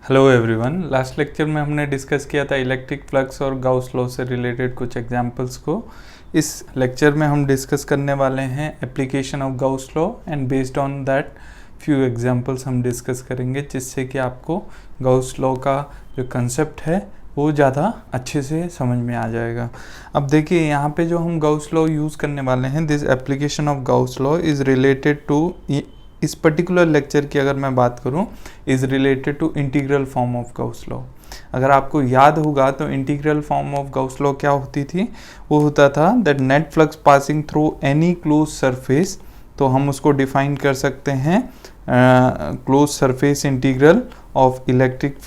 Hello everyone. Last lecture में हमने discuss किया था इलेक्ट्रिक फ्लक्स और गाउस लॉ से रिलेटेड कुछ एग्जांपल्स को। इस लेक्चर में हम डिस्कस करने वाले हैं application of Gauss law and based on that few examples हम डिस्कस करेंगे, जिससे कि आपको गाउस लॉ का जो कंसेप्ट है वो ज़्यादा अच्छे से समझ में आ जाएगा। अब देखिए यहाँ पे जो हम गाउस लॉ यूज़ करने वाले हैं, this application of Gauss law is related to, इस पर्टिकुलर लेक्चर की अगर मैं बात करूं, is related to integral form of Gauss law. अगर आपको याद होगा तो integral form of Gauss law क्या होती थी, वो होता था that net flux passing through any close surface. तो हम उसको डिफाइन कर सकते हैं close surface integral of electric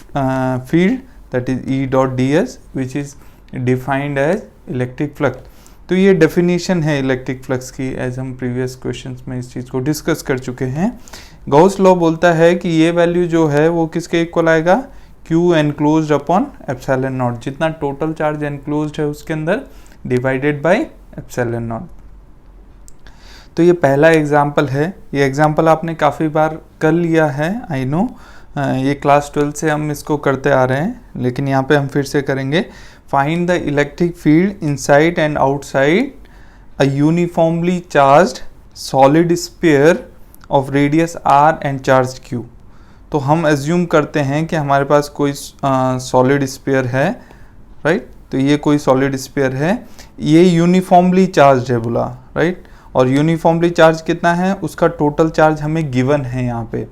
field that is E dot d S which is defined as electric flux. तो ये डेफिनेशन है इलेक्ट्रिक फ्लक्स की, एज हम प्रीवियस क्वेश्चंस में इस चीज़ को डिस्कस कर चुके हैं। गाउस लॉ बोलता है कि ये वैल्यू जो है वो किसके इक्वल आएगा, Q enclosed upon epsilon not, जितना टोटल चार्ज एनक्लोज्ड है उसके अंदर डिवाइडेड बाय एप्सिलॉन नॉट। तो ये पहला एग्जाम्पल है। ये एग्जाम्पल आपने काफ़ी बार कर लिया है, आई नो, ये क्लास 12 से हम इसको करते आ रहे हैं, लेकिन यहाँ पे हम फिर से करेंगे। Find the electric field inside and outside a uniformly charged solid sphere of radius r and charge q। तो हम एज्यूम करते हैं कि हमारे पास कोई सॉलिड स्फीयर है, राइट। तो ये कोई सॉलिड स्फीयर है, ये यूनिफॉर्मली चार्ज है बोला, राइट। और यूनिफॉर्मली चार्ज कितना है, उसका टोटल चार्ज हमें गिवन है यहाँ पे।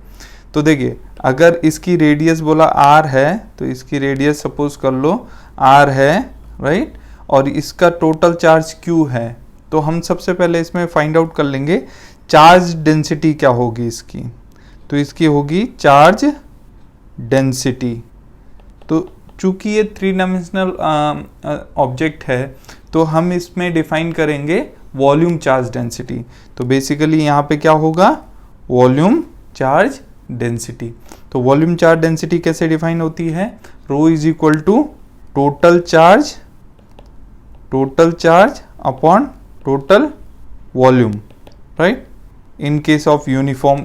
तो देखिए अगर इसकी रेडियस बोला r है, तो इसकी रेडियस सपोज कर लो r है, राइट, और इसका टोटल चार्ज q है। तो हम सबसे पहले इसमें फाइंड आउट कर लेंगे चार्ज डेंसिटी क्या होगी इसकी। तो इसकी होगी चार्ज डेंसिटी। तो चूंकि ये 3 डायमेंशनल ऑब्जेक्ट है, तो हम इसमें डिफाइन करेंगे वॉल्यूम चार्ज डेंसिटी। तो बेसिकली यहाँ पे क्या होगा, वॉल्यूम चार्ज डेंसिटी। तो वॉल्यूम चार्ज डेंसिटी कैसे डिफाइन होती है, rho is equal to total charge upon total volume, right, in case of uniform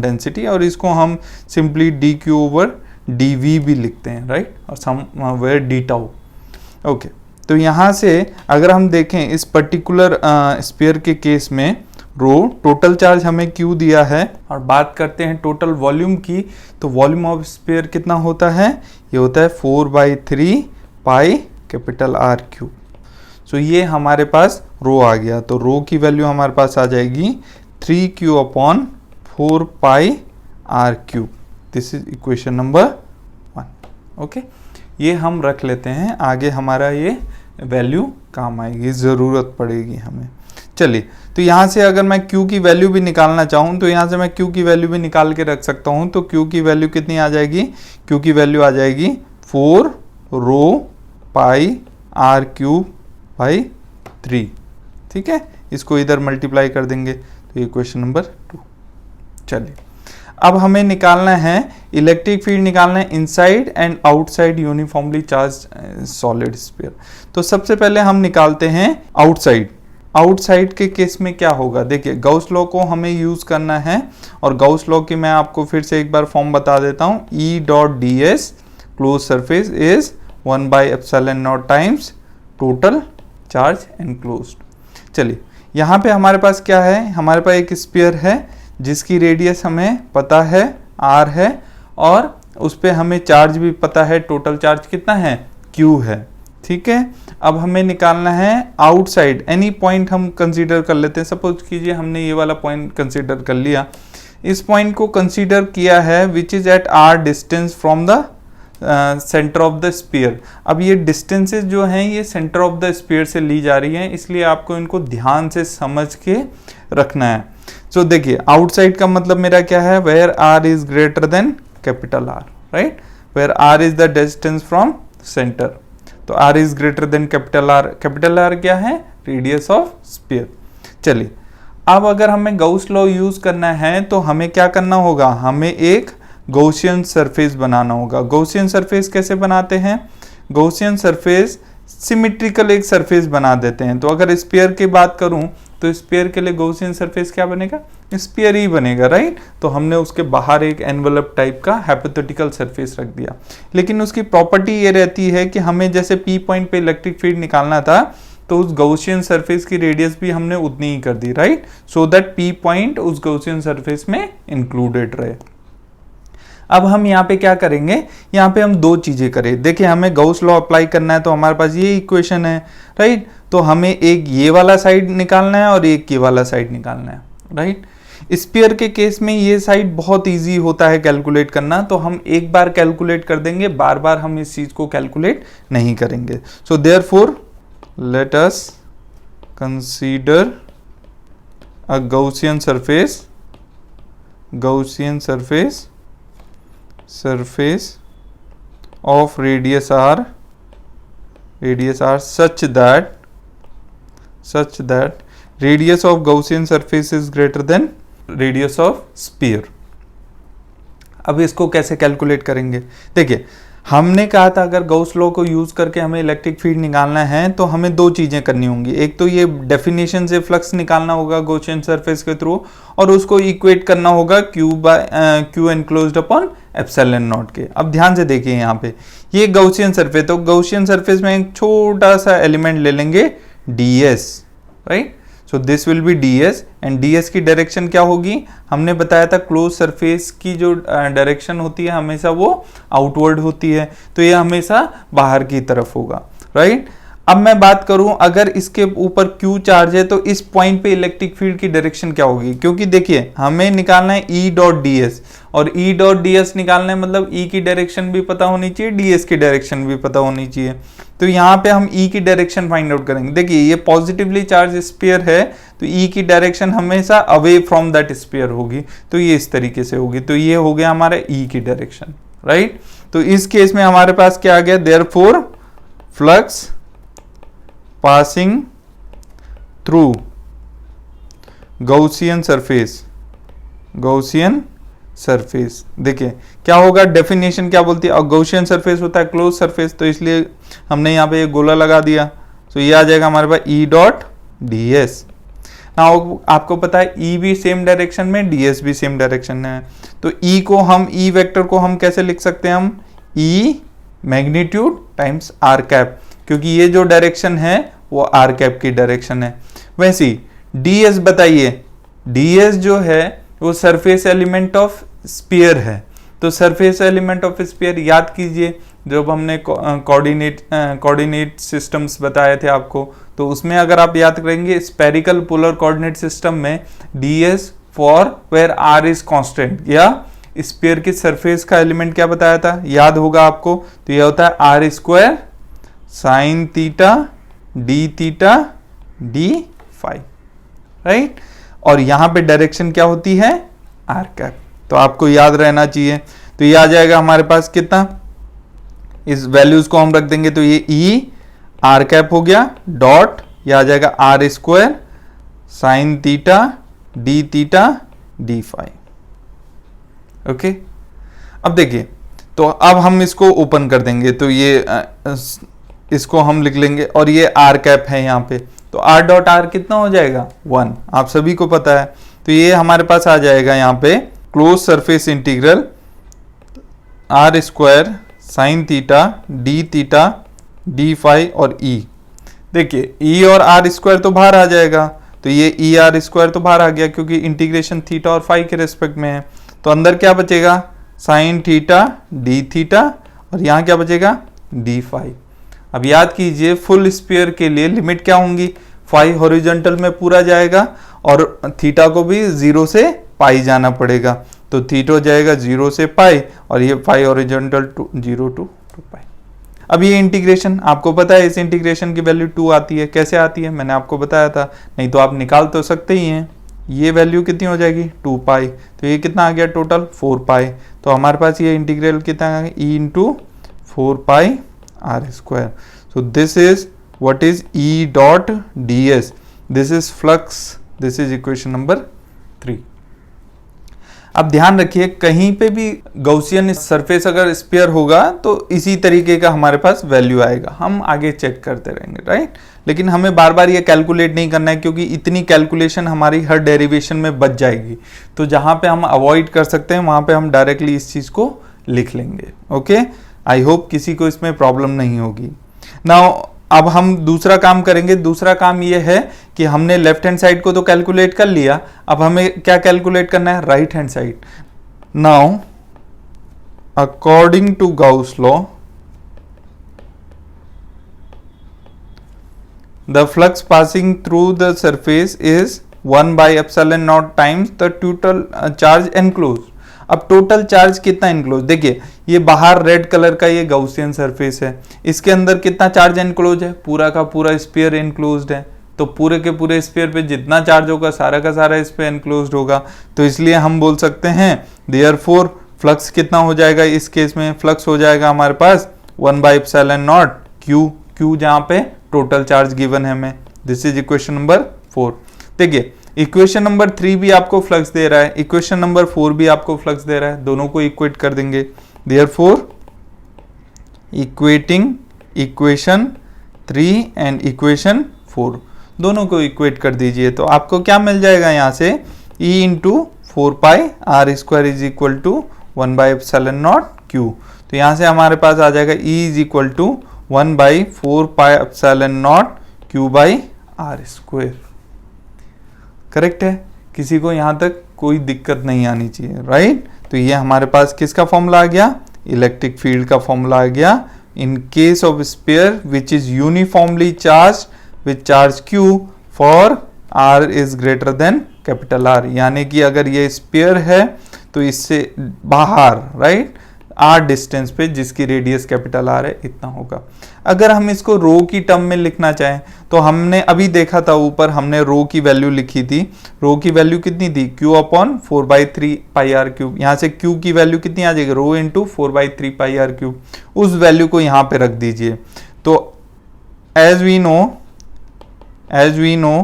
density. और इसको हम simply d q over d v भी लिखते हैं, राइट, और समवेयर डी टाउ। ओके, तो यहाँ से अगर हम देखें इस पर्टिकुलर स्फीयर के केस में रो टोटल चार्ज हमें क्यू दिया है, और बात करते हैं टोटल वॉल्यूम की, तो वॉल्यूम ऑफ स्फीयर कितना होता है, ये होता है 4/3 पाई कैपिटल आर क्यू। सो ये हमारे पास रो आ गया। तो रो की वैल्यू हमारे पास आ जाएगी 3Q upon 4 pi r Q. This is equation number 1। Okay, ये हम रख लेते हैं, आगे हमारा ये वैल्यू काम आएगी, ज़रूरत पड़ेगी हमें। चलिए, तो यहाँ से अगर मैं Q की वैल्यू भी निकालना चाहूँ, तो यहाँ से मैं Q की वैल्यू भी निकाल के रख सकता हूँ। तो Q की वैल्यू कितनी आ जाएगी, Q की वैल्यू आ जाएगी 4 रो पाई आर क्यूब बाई 3। ठीक है, इसको इधर मल्टीप्लाई कर देंगे, तो ये क्वेश्चन नंबर 2। चलिए, अब हमें निकालना है इलेक्ट्रिक फील्ड, निकालना है inside and outside uniformly charge solid sphere. तो सबसे पहले हम निकालते हैं आउटसाइड। आउटसाइड के केस में क्या होगा, देखिए गाउस लॉ को हमें यूज़ करना है, और गाउस लॉ की मैं आपको फिर से एक बार फॉर्म बता देता हूँ। E dot d s closed surface is 1/ε0 times total charge enclosed. चलिए, यहाँ पे हमारे पास क्या है, हमारे पास एक स्फीयर है जिसकी रेडियस हमें पता है r है, और उस पर हमें चार्ज भी पता है, टोटल चार्ज कितना है, q है। ठीक है, अब हमें निकालना है आउटसाइड। एनी पॉइंट हम कंसीडर कर लेते हैं। सपोज कीजिए हमने ये वाला पॉइंट कंसीडर कर लिया, इस पॉइंट को कंसीडर किया है which is at r distance from the centre of the sphere. अब ये डिस्टेंसेस जो हैं ये सेंटर ऑफ द स्फीयर से ली जा रही हैं, इसलिए आपको इनको ध्यान से समझ के रखना है। सो देखिए, आउटसाइड का मतलब मेरा क्या है, where r is greater than capital R, right, where r is the distance from centre. तो r is greater than capital R। Capital R क्या है, रेडियस ऑफ स्फीयर। चलिए, अब अगर हमें गाउस लॉ यूज करना है तो हमें क्या करना होगा, हमें एक गॉसियन सरफेस बनाना होगा। गॉसियन सरफेस कैसे बनाते हैं, गॉसियन सरफेस सिमेट्रिकल एक सरफेस बना देते हैं। तो अगर स्फीयर की बात करूं तो स्फीयर के लिए गॉसियन सरफेस क्या बनेगा, स्फीयर ही बनेगा, राइट। तो हमने उसके बाहर एक एनवेलप टाइप का हाइपोथेटिकल सरफेस रख दिया। लेकिन उसकी प्रॉपर्टी ये रहती है कि हमें जैसे पी पॉइंट पे इलेक्ट्रिक फील्ड निकालना था, तो उस गॉसियन सरफेस की रेडियस भी हमने उतनी ही कर दी, right, so that P point उस गॉसियन सरफेस में इंक्लूडेड रहे। अब हम यहाँ पे क्या करेंगे, यहाँ पे हम दो चीजें करें। देखिए हमें गॉस लॉ अप्लाई करना है, तो हमारे पास ये इक्वेशन है, राइट। तो हमें एक ये वाला साइड निकालना है और एक ये वाला साइड निकालना है, राइट। स्फीयर के केस में ये साइड बहुत इजी होता है कैलकुलेट करना, तो हम एक बार कैलकुलेट कर देंगे, बार बार हम इस चीज को कैलकुलेट नहीं करेंगे। So therefore let us consider a Gaussian surface of radius r such that radius of Gaussian surface is greater than radius of sphere। अब इसको कैसे कैलकुलेट करेंगे, देखिए हमने कहा था अगर गॉस लॉ को यूज करके हमें इलेक्ट्रिक फील्ड निकालना है तो हमें दो चीजें करनी होंगी। एक तो ये डेफिनेशन से फ्लक्स निकालना होगा गॉसियन सरफेस के थ्रू, और उसको इक्वेट करना होगा Q enclosed upon epsilon not के। अब ध्यान से देखिए यहाँ पे ये गॉसियन सरफेस, तो गॉसियन सरफेस में एक छोटा सा एलिमेंट ले लेंगे ds, right. So this will be ds and ds की डायरेक्शन क्या होगी, हमने बताया था क्लोज सरफेस की जो डायरेक्शन होती है हमेशा वो आउटवर्ड होती है, तो ये हमेशा बाहर की तरफ होगा, राइट। अब मैं बात करूं अगर इसके ऊपर Q चार्ज है तो इस पॉइंट पे इलेक्ट्रिक फील्ड की डायरेक्शन क्या होगी, क्योंकि देखिए हमें निकालना है E डॉट ds, और E डॉट ds निकालना है मतलब E की डायरेक्शन भी पता होनी चाहिए, ds की डायरेक्शन भी पता होनी चाहिए। तो यहाँ पे हम E की डायरेक्शन फाइंड आउट करेंगे। देखिए ये पॉजिटिवली चार्ज स्फीयर है, तो E की डायरेक्शन हमेशा अवे फ्रॉम दैट स्फीयर होगी, तो ये इस तरीके से होगी। तो ये हो गया हमारा E की डायरेक्शन, राइट। तो इस केस में हमारे पास क्या आ गया, therefore flux passing through Gaussian surface। देखिए क्या होगा, डेफिनेशन क्या बोलती है, गॉसियन सरफेस होता है क्लोज सरफेस, तो इसलिए हमने यहाँ पे एक गोला लगा दिया, तो ये आ जाएगा हमारे पास E डॉट ds। नाउ आपको पता है E भी सेम डायरेक्शन में, ds भी सेम डायरेक्शन में है, तो E को हम E वेक्टर को हम कैसे लिख सकते हैं, हम E magnitude times r cap, क्योंकि ये जो डायरेक्शन है वो आर कैप की डायरेक्शन है। वैसे ds बताइए, ds जो है वो सरफेस एलिमेंट ऑफ स्फीयर है, तो सरफेस एलिमेंट ऑफ स्फीयर याद कीजिए जब हमने कोऑर्डिनेट सिस्टम्स बताए थे आपको, तो उसमें अगर आप याद करेंगे स्फेरिकल पोलर कोऑर्डिनेट सिस्टम में ds for where r is constant, या स्फीयर की सरफेस का एलिमेंट क्या बताया था, याद होगा आपको, तो यह होता है r square sine theta d theta d phi, right. और यहां पे डायरेक्शन क्या होती है, आर कैप, तो आपको याद रहना चाहिए। तो ये आ जाएगा हमारे पास कितना, इस वैल्यूज को हम रख देंगे, तो ये ई आर कैप हो गया डॉट, ये आ जाएगा r square sine theta d phi, okay. अब देखिए तो अब हम इसको ओपन कर देंगे, तो ये इसको हम लिख लेंगे, और ये आर कैप है यहाँ पे, तो आर डॉट आर कितना हो जाएगा 1, आप सभी को पता है। तो ये हमारे पास आ जाएगा यहाँ पे close surface integral r square sine theta d phi और ई। देखिए ई और आर स्क्वायर तो बाहर आ जाएगा, तो ये ई आर स्क्वायर तो बाहर आ गया क्योंकि इंटीग्रेशन थीटा और फाई के रेस्पेक्ट में है, तो अंदर क्या बचेगा साइन थीटा डी थीटा, और यहाँ क्या बचेगा डी फाई। अब याद कीजिए फुल स्फीयर के लिए लिमिट क्या होंगी, फाई हॉरिजॉन्टल में पूरा जाएगा और थीटा को भी 0 से पाई जाना पड़ेगा, तो थीटा जाएगा 0 से पाई और ये फाई हॉरिजॉन्टल 0 to पाई। अब ये इंटीग्रेशन आपको पता है, इस इंटीग्रेशन की वैल्यू 2 आती है, कैसे आती है मैंने आपको बताया था, नहीं तो आप निकाल तो सकते ही हैं। ये वैल्यू कितनी हो जाएगी 2 पाई, तो ये कितना आ गया टोटल 4 पाई, तो हमारे पास ये इंटीग्रल कितना आ गया E into 4 pi r square. So this is what is E dot ds, this is flux, this is equation number 3। अब ध्यान रखिए कहीं पे भी गॉसियन सरफेस अगर स्फीयर होगा तो इसी तरीके का हमारे पास वैल्यू आएगा, हम आगे चेक करते रहेंगे, राइट। लेकिन हमें बार बार ये कैलकुलेट नहीं करना है क्योंकि इतनी कैलकुलेशन हमारी हर डेरिवेशन में बच जाएगी। तो जहां पे हम अवॉइड कर सकते हैं वहां पे हम डायरेक्टली इस चीज को लिख लेंगे। ओके, आई होप किसी को इसमें प्रॉब्लम नहीं होगी। नाउ अब हम दूसरा काम करेंगे। दूसरा काम ये है कि हमने लेफ्ट हैंड साइड को तो कैलकुलेट कर लिया, अब हमें क्या कैलकुलेट करना है, right hand side. Now according to Gauss law the flux passing through the surface is 1 by epsilon naught times the total charge enclosed। अब टोटल चार्ज कितना एनक्लोज, देखिए ये बाहर रेड कलर का ये गॉसियन सरफेस है, इसके अंदर कितना चार्ज एनक्लोज है, पूरा का पूरा स्फीयर एनक्लोज्ड है। तो पूरे के पूरे स्फीयर पे जितना चार्ज होगा सारा का सारा इस पे एनक्लोज्ड होगा। तो इसलिए हम बोल सकते हैं देयरफॉर फ्लक्स कितना हो जाएगा, इस केस में फ्लक्स हो जाएगा हमारे पास 1 by epsilon naught Q, Q जहां पे टोटल चार्ज गिवन है हमें। This is equation number 4। देखिए इक्वेशन नंबर 3 भी आपको फ्लक्स दे रहा है, इक्वेशन नंबर 4 भी आपको फ्लक्स दे रहा है, दोनों को इक्वेट कर देंगे। Therefore equating equation 3 and equation 4 दोनों को इक्वेट कर दीजिए। तो आपको क्या मिल जाएगा यहाँ से, E into 4 pi r square is equal to 1 by epsilon naught Q। तो यहाँ से हमारे पास आ जाएगा E is equal to 1 by 4 pi epsilon naught Q by R square. Correct है, किसी को यहां तक कोई दिक्कत नहीं आनी चाहिए, राइट। तो ये हमारे पास किसका फॉर्मूला आ गया, इलेक्ट्रिक फील्ड का फॉर्मूला आ गया। इन case of sphere which is uniformly charge with charge Q for R is greater than capital R, यानी कि अगर ये स्फीयर है तो इससे बाहर, राइट, R डिस्टेंस पे जिसकी रेडियस कैपिटल R है इतना होगा। अगर हम इसको रो की टर्म में लिखना चाहें तो हमने अभी देखा था ऊपर हमने रो की वैल्यू लिखी थी, रो की वैल्यू कितनी थी, Q upon 4/3 pi r cube. यहाँ से Q की वैल्यू कितनी आ जाएगी, rho into 4/3 pi r cube. उस वैल्यू को यहाँ पे रख दीजिए। तो as we know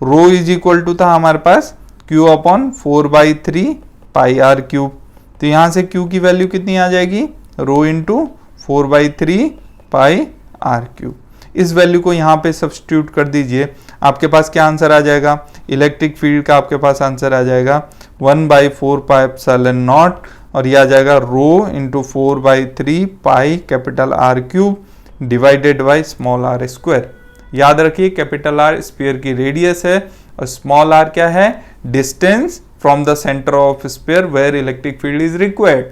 rho is equal to था हमारे पास Q upon 4/3 pi r cube. तो यहां से Q की वैल्यू कितनी आ जाएगी, rho into 4/3 pi r cube. इस वैल्यू को यहाँ पे सब्स्टिट्यूट कर दीजिए, आपके पास क्या आंसर आ जाएगा, इलेक्ट्रिक फील्ड का आपके पास आंसर आ जाएगा 1 by 4 pi epsilon naught, और यह आ जाएगा rho into 4/3 pi capital R cube divided by small r square. याद रखिए कैपिटल आर स्फीयर की रेडियस है और स्मॉल आर क्या है, distance from the centre of sphere where electric field is required.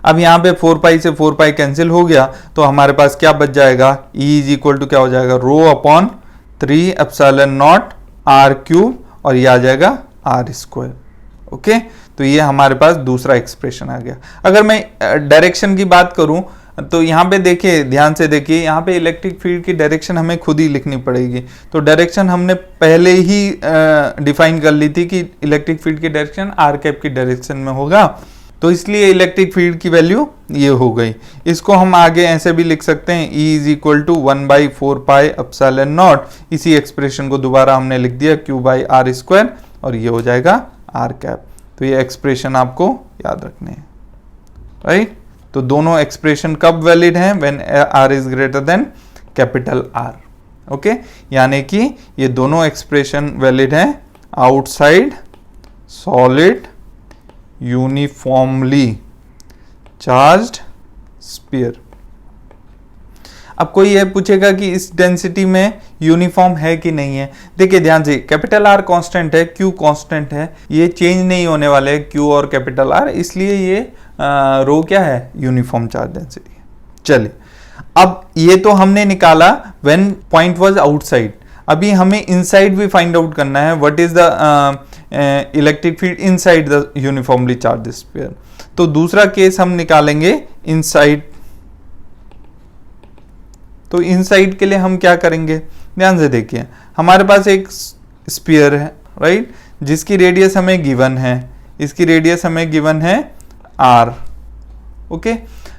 अब यहाँ पे 4 पाई से 4 पाई कैंसिल हो गया तो हमारे पास क्या बच जाएगा, E इज इक्वल टू क्या हो जाएगा, rho upon 3 epsilon naught r cube, और ये आ जाएगा आर स्क्वायर। ओके, तो ये हमारे पास दूसरा एक्सप्रेशन आ गया। अगर मैं डायरेक्शन की बात करूं तो यहाँ पे देखिए, ध्यान से देखिए, यहाँ पे इलेक्ट्रिक फील्ड की डायरेक्शन हमें खुद ही लिखनी पड़ेगी। तो डायरेक्शन हमने पहले ही डिफाइन कर ली थी कि इलेक्ट्रिक फील्ड की डायरेक्शन आर कैप की डायरेक्शन में होगा, तो इसलिए इलेक्ट्रिक फील्ड की वैल्यू ये हो गई। इसको हम आगे ऐसे भी लिख सकते हैं, E is equal to 1/4 pi epsilon naught, इसी एक्सप्रेशन को दोबारा हमने लिख दिया Q बाई आर स्क्वायर, और ये हो जाएगा आर कैप। तो ये एक्सप्रेशन आपको याद रखने हैं, राइट। तो दोनों एक्सप्रेशन कब वैलिड हैं, when R is greater than capital R। Okay, यानी कि ये दोनों एक्सप्रेशन वैलिड हैं outside solid uniformly charged sphere. अब कोई ये पूछेगा कि इस डेंसिटी में यूनिफॉर्म है कि नहीं है। देखिए ध्यान से, कैपिटल आर कांस्टेंट है, क्यू कांस्टेंट है, ये चेंज नहीं होने वाले क्यू और कैपिटल आर, इसलिए ये रो क्या है, यूनिफॉर्म चार्ज डेंसिटी। चलिए, अब ये तो हमने निकाला व्हेन पॉइंट वाज आउटसाइड। अभी हमें इनसाइड भी फाइंड आउट करना है, what is the electric field inside the uniformly charged sphere. तो दूसरा केस हम निकालेंगे इनसाइड। तो इनसाइड के लिए हम क्या करेंगे, ध्यान से देखिए, हमारे पास एक स्फीयर है, राइट, जिसकी रेडियस हमें गिवन है, इसकी रेडियस हमें गिवन है r। ओके,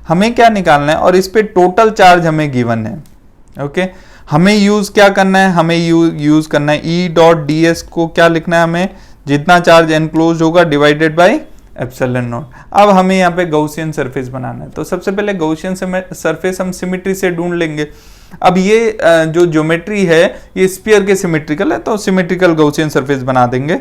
हमें क्या निकालना है, और इस पे टोटल चार्ज हमें गिवन है। ओके, हमें यूज क्या करना है, हमें यूज करना है E डॉट ds को क्या लिखना है हमें, जितना चार्ज एनक्लोज होगा डिवाइडेड बाय एप्सिलॉन नॉट। अब हमें यहाँ पे गॉसियन सरफेस बनाना है, तो सबसे पहले गॉसियन सरफेस हम सिमेट्री से ढूंढ लेंगे। अब ये जो ज्योमेट्री है ये स्फीयर के सिमेट्रिकल है, तो सिमेट्रिकल गॉसियन सरफेस बना देंगे।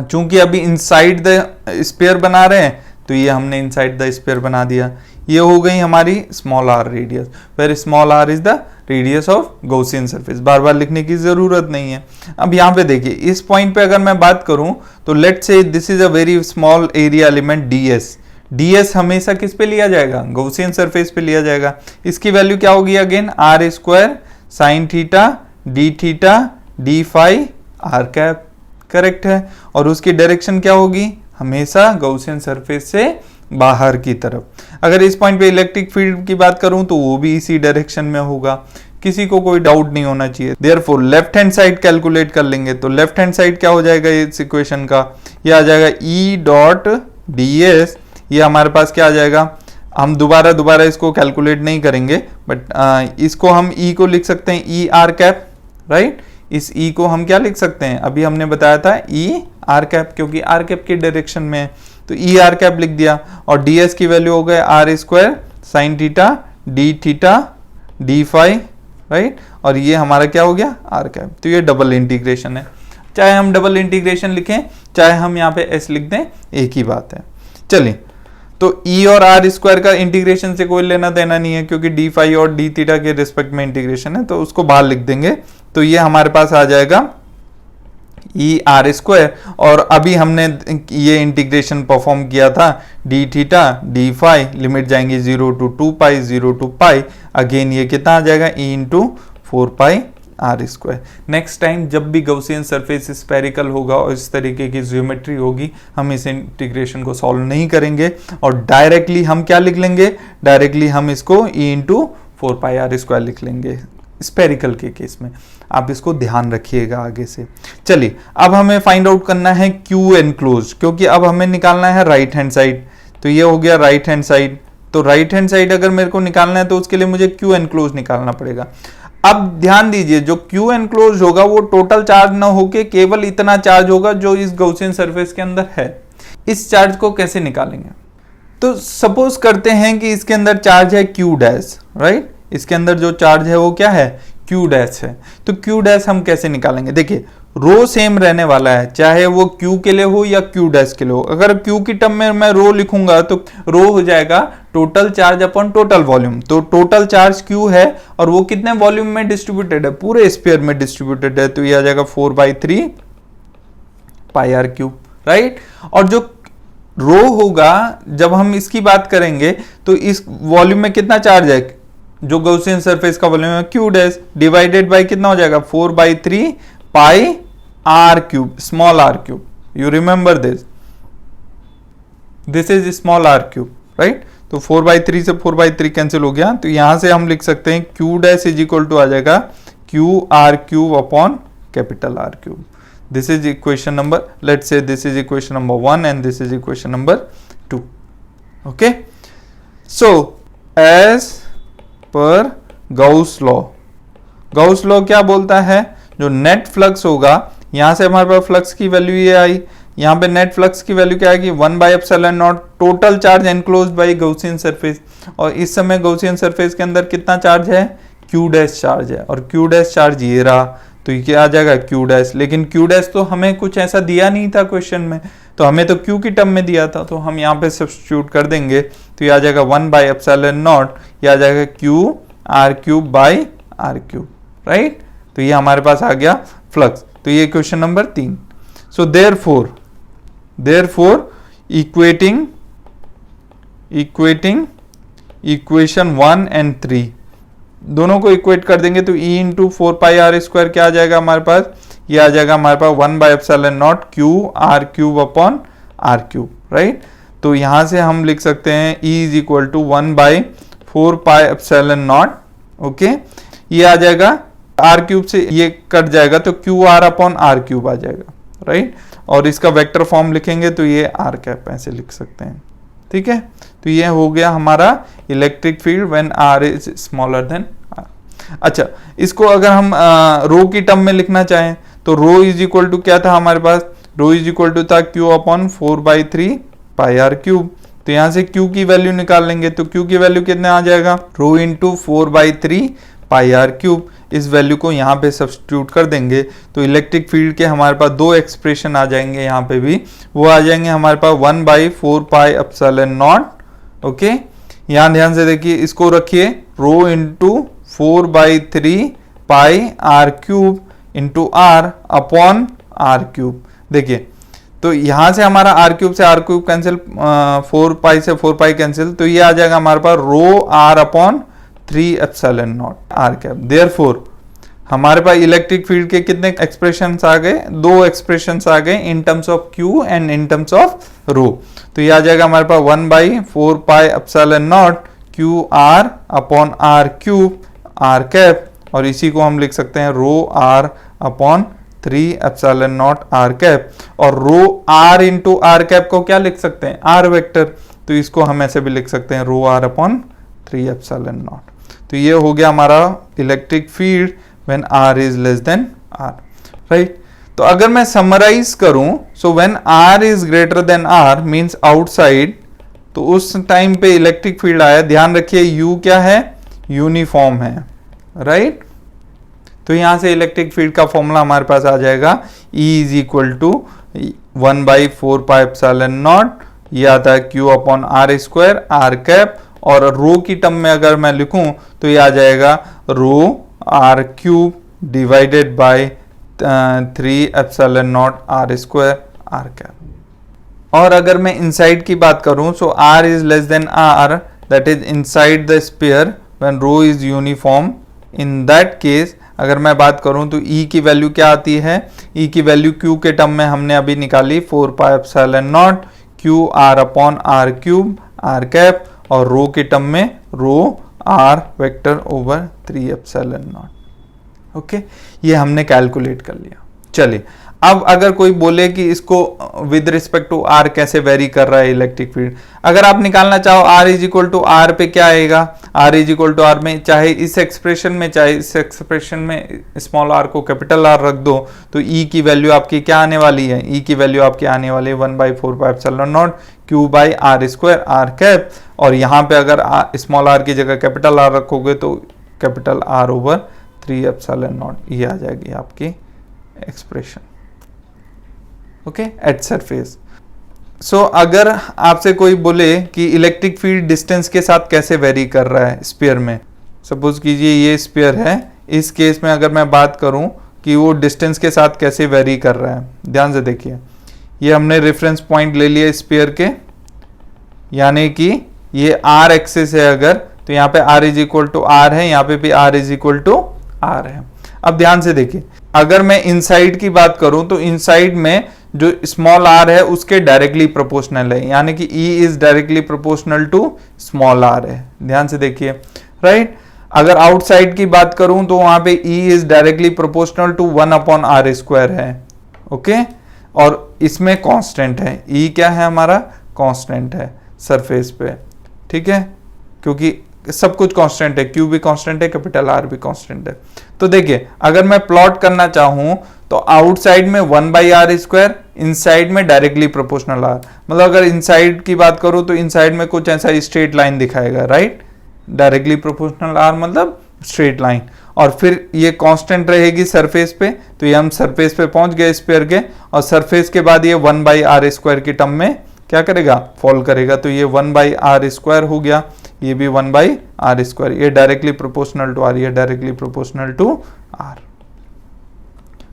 चूंकि अभी इनसाइड द स्फीयर बना रहे हैं तो ये हमने इनसाइड द स्फीयर बना दिया। ये हो गई हमारी small r radius, where small r is the radius of Gaussian surface. बार बार लिखने की जरूरत नहीं है। अब यहाँ पे देखिए इस पॉइंट पे अगर मैं बात करूं तो let's say this is a very small area element ds। ds हमेशा किस पे लिया जाएगा, गॉसियन सरफेस पे लिया जाएगा। इसकी वैल्यू क्या होगी again, r square sine theta d phi r cap, correct है। और उसकी डायरेक्शन क्या होगी, हमेशा गॉसियन सरफेस से बाहर की तरफ। अगर इस पॉइंट पे इलेक्ट्रिक फील्ड की बात करूं तो वो भी इसी डायरेक्शन में होगा, किसी को कोई डाउट नहीं होना चाहिए। Therefore left hand side calculate कर लेंगे, तो लेफ्ट हैंड साइड क्या हो जाएगा इस इक्वेशन का, ये आ जाएगा ई डॉट डी एस। ये हमारे पास क्या आ जाएगा, हम दोबारा इसको कैलकुलेट नहीं करेंगे, बट इसको हम ई को लिख सकते हैं ई आर कैप, राइट। इस ई को हम क्या लिख सकते हैं, अभी हमने बताया था ई आर कैप, क्योंकि आर कैप की डायरेक्शन में है तो ई आर कैप लिख दिया। और डी एस की वैल्यू हो गए r square sine theta d phi, right. और ये हमारा क्या हो गया आर कैप। तो ये डबल इंटीग्रेशन है, चाहे हम डबल इंटीग्रेशन लिखें चाहे हम यहाँ पे एस लिख दें, एक ही बात है। चलिए, तो ई और आर स्क्वायर का इंटीग्रेशन से कोई लेना देना नहीं है, क्योंकि डी फाई और डी थीटा के रिस्पेक्ट में इंटीग्रेशन है, तो उसको बाहर लिख देंगे। तो ये हमारे पास आ जाएगा ई आर स्क्वायर। और अभी हमने ये इंटीग्रेशन परफॉर्म किया था d theta d phi, limit जाएंगी 0 to 2 pi 0 to pi, again ये कितना आ जाएगा E into 4 pi r square. Next time जब भी गॉसियन सरफेस स्फेरिकल होगा और इस तरीके की ज्योमेट्री होगी, हम इस इंटीग्रेशन को सॉल्व नहीं करेंगे और डायरेक्टली हम क्या लिख लेंगे, डायरेक्टली हम इसको E into 4 pi r square लिख लेंगे स्फेरिकल के केस में। आप इसको ध्यान रखिएगा आगे से। चलिए, अब हमें फाइंड आउट करना है क्यू एनक्लोज, क्योंकि अब हमें निकालना है राइट हैंड साइड। तो ये हो गया राइट हैंड साइड। तो राइट हैंड साइड अगर मेरे को निकालना है तो उसके लिए मुझे क्यू एनक्लोज निकालना पड़ेगा। अब ध्यान दीजिए, जो क्यू एनक्लोज होगा वो टोटल चार्ज ना होके केवल इतना चार्ज होगा जो इस गॉसियन सरफेस के अंदर है। इस चार्ज को कैसे निकालेंगे, तो सपोज करते हैं कि इसके अंदर चार्ज है क्यू डैश, राइट। इसके अंदर जो चार्ज है वो क्या है, क्यू डैश है। तो क्यू डैश हम कैसे निकालेंगे, देखिए रो सेम रहने वाला है, चाहे वो क्यू के लिए हो या क्यू डैश के लिए हो। अगर क्यू की टर्म में मैं रो लिखूंगा तो रो हो जाएगा total charge upon total volume. तो टोटल चार्ज क्यू है और वो कितने वॉल्यूम में डिस्ट्रीब्यूटेड है, पूरे स्फीयर में डिस्ट्रीब्यूटेड है। तो ये आ जाएगा 4/3 पाई आर क्यूब, राइट। और जो रो होगा, जब हम इसकी बात करेंगे तो इस वॉल्यूम में कितना चार्ज है, जो गॉसियन सरफेस का वॉल्यूम है क्यू डैश, डिवाइडेड बाय कितना हो जाएगा 4/3 pi r cube, small r cube. You remember this is small r cube, right. तो 4/3 से 4/3 कैंसिल हो गया, तो यहां से हम लिख सकते हैं q dash is equal to आ जाएगा q r cube upon capital R cube. This is equation number, let's say this is equation number 1 and this is equation number 2। Okay, so as per Gauss law, Gauss law क्या बोलता है, जो net flux होगा, यहां से हमारे पास flux की value ये आई, यहां पे नेट फ्लक्स की वैल्यू क्या आएगी 1/ε0 total charge enclosed by Gaussian surface. और इस समय गॉसियन सरफेस के अंदर कितना चार्ज है, क्यू डैश चार्ज है, और क्यू डैश चार्ज ये रहा, तो ये आ जाएगा क्यू डैश। लेकिन क्यू डैश तो हमें कुछ ऐसा दिया नहीं था क्वेश्चन में, तो हमें तो क्यू की टर्म में दिया था, तो हम यहाँ पे सब्स्टिट्यूट कर देंगे। तो ये आ जाएगा 1/ε0, ये आ जाएगा q r cube by r cube, right. तो ये हमारे पास आ गया फ्लक्स। तो ये question number 3। So therefore equating equation 1 and 3 दोनों को इक्वेट कर देंगे तो E into 4 pi r square क्या आ जाएगा हमारे पास, ये आ जाएगा हमारे पास 1/ε0 q r cube upon r cube, right. तो यहां से हम लिख सकते हैं E is equal to 1/4 pi ε0, okay. ये आ जाएगा आर क्यूब से ये कट जाएगा तो q r upon r cube आ जाएगा, राइट। और इसका वेक्टर फॉर्म लिखेंगे तो ये आर कैप ऐसे लिख सकते हैं, ठीक है। तो ये हो गया हमारा electric field when r is smaller than r. अच्छा, इसको अगर हम रो की टर्म में लिखना चाहें तो रो इज इक्वल टू क्या था हमारे पास, रो इज इक्वल टू था Q upon 4/3 pi r cube. तो यहां से Q की वैल्यू निकाल लेंगे, तो Q की वैल्यू कितना आ जाएगा, rho into 4/3 pi r cube. इस वैल्यू को यहाँ पे सब्स्टिट्यूट कर देंगे तो इलेक्ट्रिक फील्ड के हमारे पास दो एक्सप्रेशन आ जाएंगे, यहाँ पे भी वो आ जाएंगे हमारे पास 1/4 पाई एप्सिलॉन नॉट। ओके, यहाँ ध्यान से देखिए, इसको रखिए rho into 4/3 pi r cube into r upon r cube. देखिए तो यहां से हमारा आर क्यूब से आर क्यूब कैंसिल, 4 पाई से 4 पाई कैंसिल, तो ये आ जाएगा हमारे पास rho r upon 3 epsilon naught r cap. Therefore हमारे पास इलेक्ट्रिक फील्ड के कितने एक्सप्रेशंस आ गए, दो एक्सप्रेशंस आ गए in terms of q and in terms of rho. तो ये आ जाएगा हमारे पास 1/4 pi epsilon naught q r upon r cube r cap, और इसी को हम लिख सकते हैं rho r upon 3 epsilon naught r cap. और rho r into r cap को क्या लिख सकते हैं, आर वेक्टर, तो इसको हम ऐसे भी लिख सकते हैं rho r upon 3 epsilon naught. तो ये हो गया हमारा electric field when r is less than r, right. तो अगर मैं समराइज करूं, so when r is greater than r means outside, तो उस टाइम पे इलेक्ट्रिक फील्ड आया। ध्यान रखिए यू क्या है, यूनिफॉर्म है, राइट। तो यहां से इलेक्ट्रिक फील्ड का फॉर्मूला हमारे पास आ जाएगा E is equal to 1/4 pi epsilon naught, ये आता है Q upon r square r cap, और रो की टर्म में अगर मैं लिखूं तो ये आ जाएगा rho r cube divided by 3 epsilon naught r square r cap. और अगर मैं इनसाइड की बात करूं, so R is less than R, that is inside the sphere when rho is uniform. In that case अगर मैं बात करूं तो E की वैल्यू क्या आती है, E की वैल्यू Q के टर्म में हमने अभी निकाली 4 pi epsilon naught Q R upon r cube r cap, और रो के टर्म में rho r vector over 3 epsilon naught. Okay, ये हमने कैलकुलेट कर लिया। चलिए अब अगर कोई बोले कि इसको विद रिस्पेक्ट टू आर कैसे वेरी कर रहा है इलेक्ट्रिक फील्ड, अगर आप निकालना चाहो r is equal to r पे क्या आएगा, r is equal to r में चाहे इस एक्सप्रेशन में चाहे इस एक्सप्रेशन में स्मॉल आर को कैपिटल आर रख दो, तो ई की वैल्यू आपकी क्या आने वाली है, ई की वैल्यू आपकी आने वाली है 1/4 pi epsilon naught Q by r square r cap, और यहाँ पे अगर स्मॉल आर की जगह कैपिटल आर रखोगे तो capital R over 3 epsilon naught, ये आ जाएगी आपकी expression. Okay, at surface. So अगर आपसे कोई बोले कि इलेक्ट्रिक फील्ड डिस्टेंस के साथ कैसे वेरी कर रहा है स्फीयर में, सपोज कीजिए ये स्फीयर है, इस केस में अगर मैं बात करूं कि वो डिस्टेंस के साथ कैसे वेरी कर रहा है, ध्यान से देखिए, ये हमने रेफरेंस पॉइंट ले लिया स्फीयर के, यानी कि ये आर एक्सिस है अगर, तो यहाँ पे r is equal to r है, यहाँ पे भी r is equal to r है। अब ध्यान से देखिए, अगर मैं इनसाइड की बात करूं तो इनसाइड में जो स्मॉल r है उसके डायरेक्टली प्रोपोर्शनल है, यानी कि E is directly proportional to small r है। ध्यान से देखिए, राइट। अगर आउटसाइड की बात करूं तो वहां पे E is directly proportional to 1/r square है। ओके, और इसमें कांस्टेंट है, E क्या है हमारा, कांस्टेंट है सरफेस पे, ठीक है, क्योंकि सब कुछ कांस्टेंट है, Q भी कांस्टेंट है, कैपिटल R भी कांस्टेंट है। तो देखिए अगर मैं प्लॉट करना चाहूं तो आउटसाइड में 1/r स्क्वायर, इनसाइड में डायरेक्टली प्रोपोर्शनल r, मतलब अगर इनसाइड की बात करूं तो इनसाइड में कुछ ऐसा स्ट्रेट लाइन दिखाएगा, राइट, डायरेक्टली प्रोपोर्शनल r मतलब स्ट्रेट लाइन, और फिर ये कांस्टेंट रहेगी सरफेस पे, तो ये हम सरफेस पे पहुंच गए स्फीयर के, और सरफेस के बाद ये 1/r स्क्वायर की टर्म में क्या करेगा, फॉल करेगा, तो ये 1/r स्क्वायर हो गया, ये भी 1/r स्क्वायर, ये डायरेक्टली प्रोपोर्शनल टू r, ये directly proportional to r।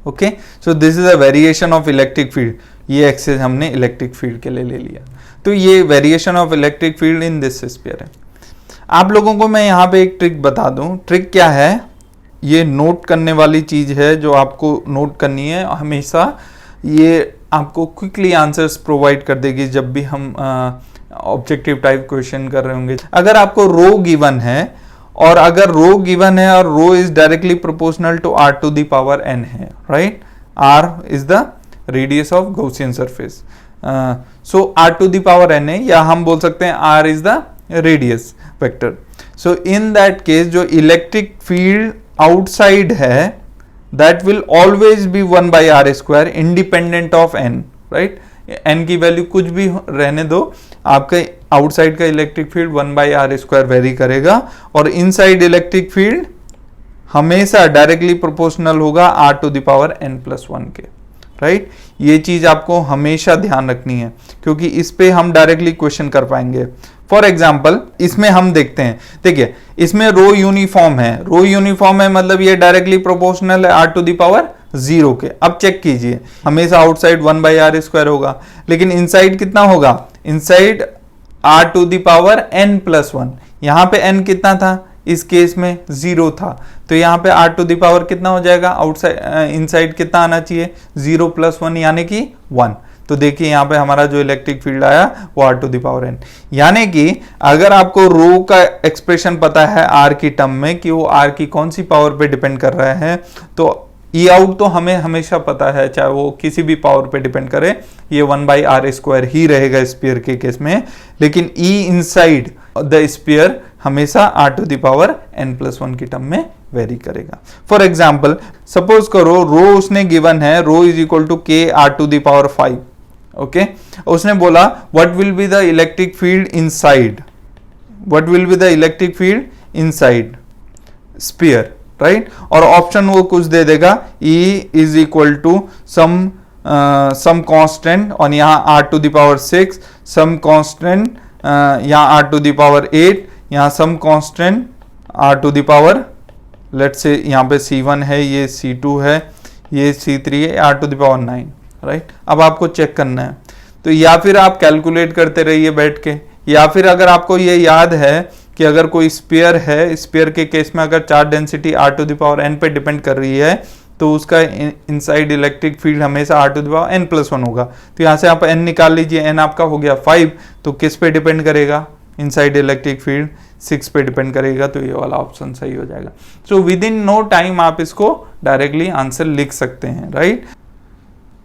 Okay, so this is a variation of electric field, ये एक्सिस हमने इलेक्ट्रिक फील्ड के लिए ले लिया, तो ये variation of electric field in this sphere है। आप लोगों को मैं यहाँ पे एक ट्रिक बता दूं, ट्रिक क्या है, ये नोट करने वाली चीज है जो आपको नोट करनी है हमेशा, ये आपको क्विकली आंसर्स प्रोवाइड कर देगी जब भी हम ऑब्जेक्टिव टाइप क्वेश्चन कर रहे होंगे। अगर आपको रो गिवन है, और अगर रो गिवन है और rho is directly proportional to r to the power n है, right, r is the radius of Gaussian surface, so r to the power n है, या हम बोल सकते हैं r is the radius vector. So in that case जो electric field outside है that will always be 1/r square independent of n, right. n की value कुछ भी रहने दो, आपका आउटसाइड का इलेक्ट्रिक फील्ड 1/r² वेरी करेगा और इनसाइड इलेक्ट्रिक फील्ड हमेशा डायरेक्टली प्रोपोर्शनल होगा r⁻n+1 के, राइट। ये चीज आपको हमेशा ध्यान रखनी है क्योंकि इस पे हम डायरेक्टली क्वेश्चन कर पाएंगे। फॉर एग्जाम्पल इसमें हम देखते हैं, देखिए इसमें रो यूनिफॉर्म है, रो यूनिफॉर्म है मतलब ये डायरेक्टली प्रोपोर्शनल है r⁻0 के। अब चेक कीजिए, हमेशा आउटसाइड 1/r² होगा, लेकिन इनसाइड कितना होगा, इनसाइड r⁻n+1। यहां पे n कितना था, इस केस में 0 था, तो यहाँ पे r⁻ कितना हो जाएगा, आउटसाइड इनसाइड कितना आना चाहिए, 0 + 1 यानी कि 1। तो देखिए यहाँ पे हमारा जो इलेक्ट्रिक फील्ड आया वो r⁻n, यानी कि अगर आपको रो का एक्सप्रेशन पता है r की टर्म में कि वो r की कौन सी पावर पे डिपेंड कर रहा है, तो ई आउट तो हमें हमेशा पता है, चाहे वो किसी भी पावर पे डिपेंड करे, ये 1/r² ही रहेगा स्फीयर के केस में, लेकिन ई इनसाइड द स्फीयर हमेशा r⁻n+1 की टर्म में वेरी करेगा। फॉर एग्जाम्पल सपोज करो रो उसने गिवन है, रो = k r⁵, ओके। उसने बोला what will be the electric field inside, what will be the electric field inside sphere, right. और ऑप्शन वो कुछ दे देगा, E = सम कांस्टेंट और यहाँ r⁻6, सम कांस्टेंट यहाँ r⁸, यहाँ some constant r⁻, let's say यहाँ पे C1 है, ये C2 है, ये C3 है, r⁹ राइट। अब आपको चेक करना है, तो या फिर आप कैलकुलेट करते रहिए बैठ के, या फिर अगर आपको ये याद है कि अगर कोई स्फीयर है, स्फीयर के केस में अगर चार्ज डेंसिटी r⁻n पे डिपेंड कर रही है तो उसका इनसाइड इलेक्ट्रिक फील्ड हमेशा r⁻n+1 होगा। तो यहाँ से आप n निकाल लीजिए, n आपका हो गया 5, तो किस पे डिपेंड करेगा, इनसाइड इलेक्ट्रिक फील्ड 6 पे डिपेंड करेगा, तो ये वाला ऑप्शन सही हो जाएगा। So within no time आप इसको डायरेक्टली आंसर लिख सकते हैं, right.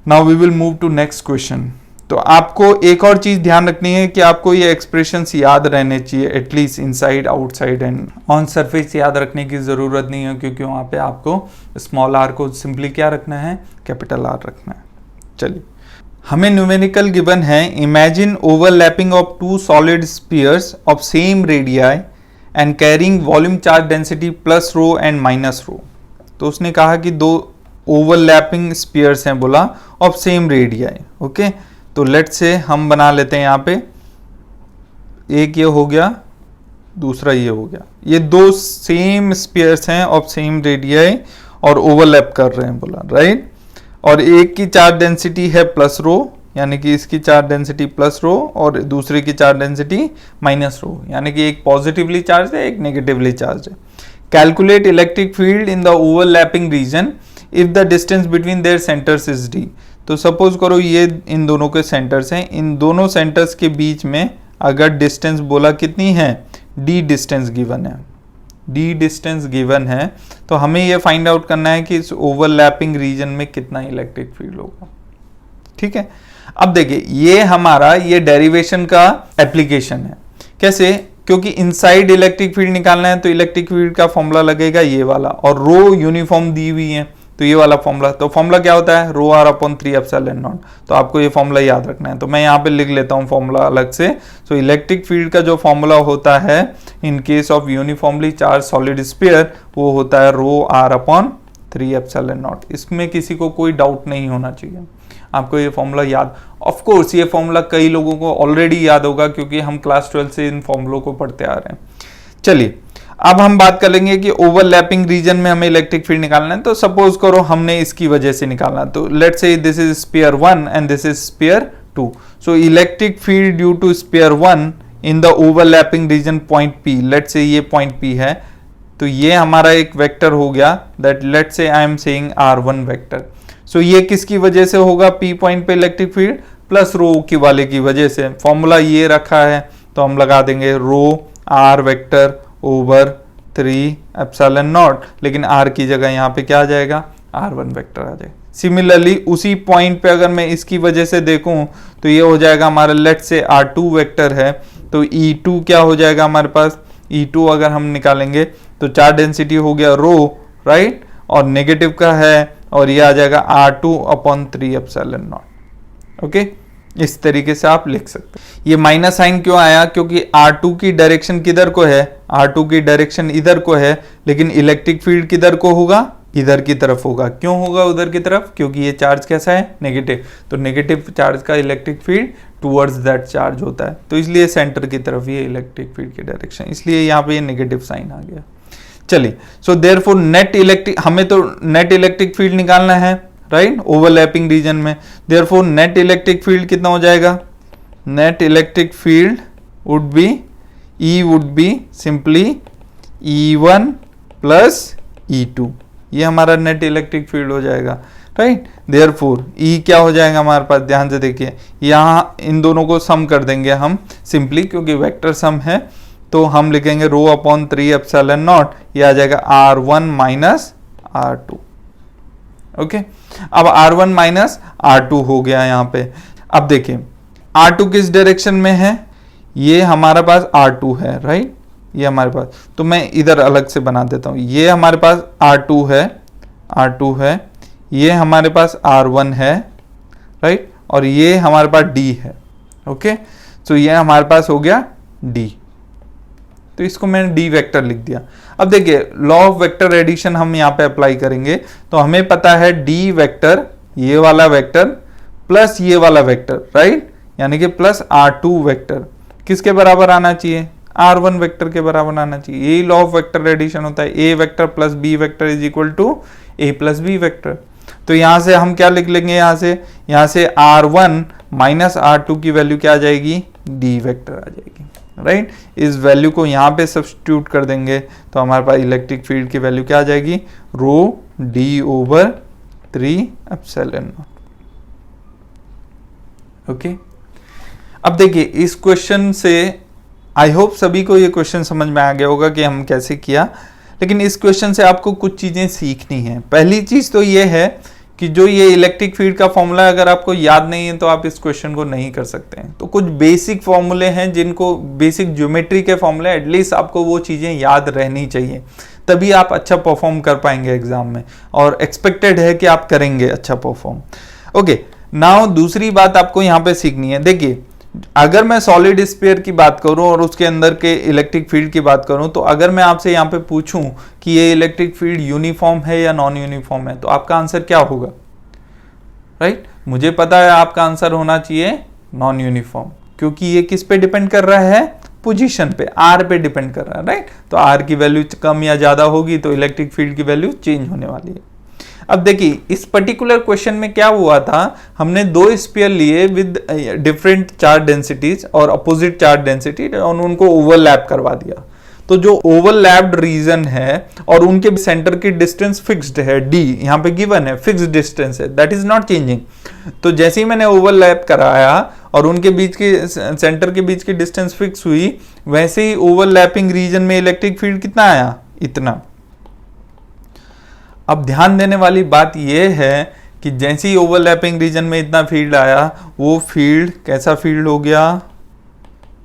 Now we will move to next question. तो आपको एक और चीज ध्यान रखनी है कि आपको ये एक्सप्रेशंस याद रहने चाहिए, at least inside, outside and on surface याद रखने की जरूरत नहीं है, क्योंकि वहां पे आपको स्मॉल r को सिंपली क्या रखना है, कैपिटल R रखना है। चलिए, हमें न्यूमेरिकल गिवन है, imagine overlapping of 2 solid spheres of same radii and carrying volume charge density +ρ and -ρ। तो उसने कहा कि 2 ओवरलैपिंग स्फीयर्स हैं, बोला ऑफ सेम रेडियाई, ओके। तो लेट्स से हम बना लेते हैं, यहाँ पे एक ये हो गया, दूसरा ये हो गया, ये 2 सेम स्फीयर्स हैं ऑफ सेम रेडियाई और ओवरलैप कर रहे हैं, बोला, राइट। और एक की चार्ज डेंसिटी है +ρ, यानी कि इसकी चार्ज डेंसिटी +ρ और दूसरे की चार्ज डेंसिटी -ρ, यानी कि एक पॉजिटिवली चार्ज है, एक नेगेटिवली चार्ज है। Calculate electric field in the overlapping reason if the distance between their centres is d। तो सपोज करो ये इन दोनों के सेंटर्स हैं, इन दोनों सेंटर्स के बीच में अगर डिस्टेंस बोला कितनी है, d डिस्टेंस गिवन है, d डिस्टेंस गिवन है, तो हमें ये फाइंड आउट करना है कि इस ओवरलैपिंग रीजन में कितना इलेक्ट्रिक फील्ड होगा, ठीक है। अब देखिए ये हमारा ये डेरिवेशन का एप्लीकेशन है, कैसे, क्योंकि इनसाइड इलेक्ट्रिक फील्ड निकालना है तो इलेक्ट्रिक फील्ड का फॉर्मूला लगेगा ये वाला, और रो यूनिफॉर्म दी हुई है तो ये वाला फॉर्मूला, तो फॉर्मूला क्या होता है, ρr/3ε0। तो आपको ये फॉर्मूला याद रखना है, तो मैं यहाँ पे लिख लेता हूँ फॉर्मूला अलग से। सो इलेक्ट्रिक फील्ड का जो फॉर्मूला होता है इन case of uniformly charge solid sphere, वो होता है ρr/3ε0। इसमें किसी को कोई डाउट नहीं होना चाहिए, आपको ये फॉर्मूला याद, ऑफ कोर्स ये फॉर्मूला कई लोगों को ऑलरेडी याद होगा क्योंकि हम क्लास 12 से इन फॉर्मूलों को पढ़ते आ रहे हैं। चलिए अब हम बात कर लेंगे कि ओवरलैपिंग रीजन में हमें इलेक्ट्रिक फील्ड निकालना है। तो सपोज करो हमने इसकी वजह से निकालना, तो let's say this is sphere 1 and this is sphere 2। So electric field due to sphere 1 in the overlapping region point P, let's say ये पॉइंट P है, तो ये हमारा एक वेक्टर हो गया, that let's say I am saying r1 vector. So ये किसकी वजह से होगा, P पॉइंट पे इलेक्ट्रिक फील्ड +ρ की वाले की वजह से। फॉर्मूला ये रखा है तो हम लगा देंगे ρr वेक्टर ओवर 3ε0, लेकिन r की जगह यहाँ पे क्या आ जाएगा, r1 वेक्टर आ जाएगा। सिमिलरली उसी पॉइंट पे अगर मैं इसकी वजह से देखूं तो ये हो जाएगा हमारा, लेट से r2 वेक्टर है, तो E2 क्या हो जाएगा हमारे पास, E2 अगर हम निकालेंगे तो चार्ज डेंसिटी हो गया ρ, राइट, और नेगेटिव का है, और ये आ जाएगा r2/3ε0। ओके, इस तरीके से आप लिख सकते हैं। ये माइनस साइन क्यों आया, क्योंकि R2 की डायरेक्शन किधर को है, R2 की डायरेक्शन इधर को है, लेकिन इलेक्ट्रिक फील्ड किधर को होगा, इधर की तरफ होगा। क्यों होगा उधर की तरफ, क्योंकि ये चार्ज कैसा है, नेगेटिव, तो नेगेटिव चार्ज का electric field towards that charge होता है, तो इसलिए सेंटर की तरफ ये इलेक्ट्रिक फील्ड की डायरेक्शन, इसलिए यहाँ पे ये नेगेटिव साइन आ गया। चलिए, सो देयरफॉर नेट इलेक्ट्रिक, हमें तो नेट इलेक्ट्रिक फील्ड निकालना है, राइट, ओवरलैपिंग रीजन में। देयरफॉर नेट इलेक्ट्रिक फील्ड कितना हो जाएगा, net electric field would be, E would be simply E1 plus E2, ये हमारा नेट इलेक्ट्रिक फील्ड हो जाएगा, राइट। देयरफॉर E क्या हो जाएगा हमारे पास, ध्यान से देखिए, यहाँ इन दोनों को सम कर देंगे हम सिंपली, क्योंकि वेक्टर सम है, तो हम लिखेंगे रो अपॉन 3 एप्सिलॉन नॉट, ये आ जाएगा R1 माइनस R2। ओके, अब R1 माइनस R2 हो गया यहाँ पे। अब देखिए R2 किस डायरेक्शन में है, ये हमारे पास R2 है, राइट, ये हमारे पास, तो मैं इधर अलग से बना देता हूँ, ये हमारे पास R2 है, ये हमारे पास R1 है, राइट, और ये हमारे पास D है। ओके, तो ये हमारे पास हो गया D, तो इसको मैंने D वेक्टर लिख दिया। अब देखिए लॉ ऑफ वेक्टर एडिशन हम यहाँ पे अप्लाई करेंगे, तो हमें पता है D वेक्टर, ये वाला वेक्टर प्लस ये वाला वेक्टर, राइट, यानी कि प्लस R2 वेक्टर किसके बराबर आना चाहिए, R1 वेक्टर के बराबर आना चाहिए। यही लॉ ऑफ वेक्टर एडिशन होता है, A vector plus B vector is equal to A plus B vector. तो यहां से हम क्या लिख लेंगे, यहाँ से R1 माइनस R2 की वैल्यू क्या आ जाएगी, D वेक्टर आ जाएगी, राइट। इस वैल्यू को यहाँ पे सब्स्टिट्यूट कर देंगे, तो हमारे पास इलेक्ट्रिक फील्ड की वैल्यू क्या आ जाएगी, रो D over 3 epsilon naught. Okay, अब देखिए इस क्वेश्चन से आई होप सभी को ये क्वेश्चन समझ में आ गया होगा कि हम कैसे किया, लेकिन इस क्वेश्चन से आपको कुछ चीजें सीखनी है। पहली चीज तो ये है कि जो ये इलेक्ट्रिक फील्ड का फॉर्मूला अगर आपको याद नहीं है तो आप इस क्वेश्चन को नहीं कर सकते हैं। तो कुछ बेसिक फॉर्मूले हैं जिनको, बेसिक ज्योमेट्री के फॉर्मूले, एटलीस्ट आपको वो चीजें याद रहनी चाहिए, तभी आप अच्छा परफॉर्म कर पाएंगे एग्जाम में, और एक्सपेक्टेड है कि आप करेंगे अच्छा परफॉर्म। ओके, नाउ दूसरी बात आपको यहाँ पे सीखनी है। देखिए अगर मैं सॉलिड स्फीयर की बात करूं और उसके अंदर के इलेक्ट्रिक फील्ड की बात करूं, तो अगर मैं आपसे यहाँ पे पूछूं कि ये इलेक्ट्रिक फील्ड यूनिफॉर्म है या नॉन यूनिफॉर्म है, तो आपका आंसर क्या होगा, राइट। मुझे पता है आपका आंसर होना चाहिए नॉन यूनिफॉर्म, क्योंकि ये किस पे डिपेंड कर रहा है, पोजीशन पे, R पे डिपेंड कर रहा है, राइट। तो R की वैल्यू कम या ज्यादा होगी तो इलेक्ट्रिक फील्ड की वैल्यू चेंज होने वाली है। अब देखिए इस पर्टिकुलर क्वेश्चन में क्या हुआ था, हमने दो स्फीयर लिए विद डिफरेंट चार्ज डेंसिटीज और अपोजिट चार्ज डेंसिटी, और उनको ओवरलैप करवा दिया। तो जो ओवरलैप्ड रीजन है और उनके सेंटर की डिस्टेंस फिक्स्ड है, D यहाँ पे गिवन है, फिक्स्ड डिस्टेंस है, दैट इज नॉट चेंजिंग। तो जैसे ही मैंने ओवरलैप कराया और उनके बीच के सेंटर के बीच की डिस्टेंस फिक्स हुई, वैसे ही ओवरलैपिंग रीजन में इलेक्ट्रिक फील्ड कितना आया, इतना। अब ध्यान देने वाली बात यह है कि जैसे ही ओवरलैपिंग रीजन में इतना फील्ड आया, वो फील्ड कैसा फील्ड हो गया,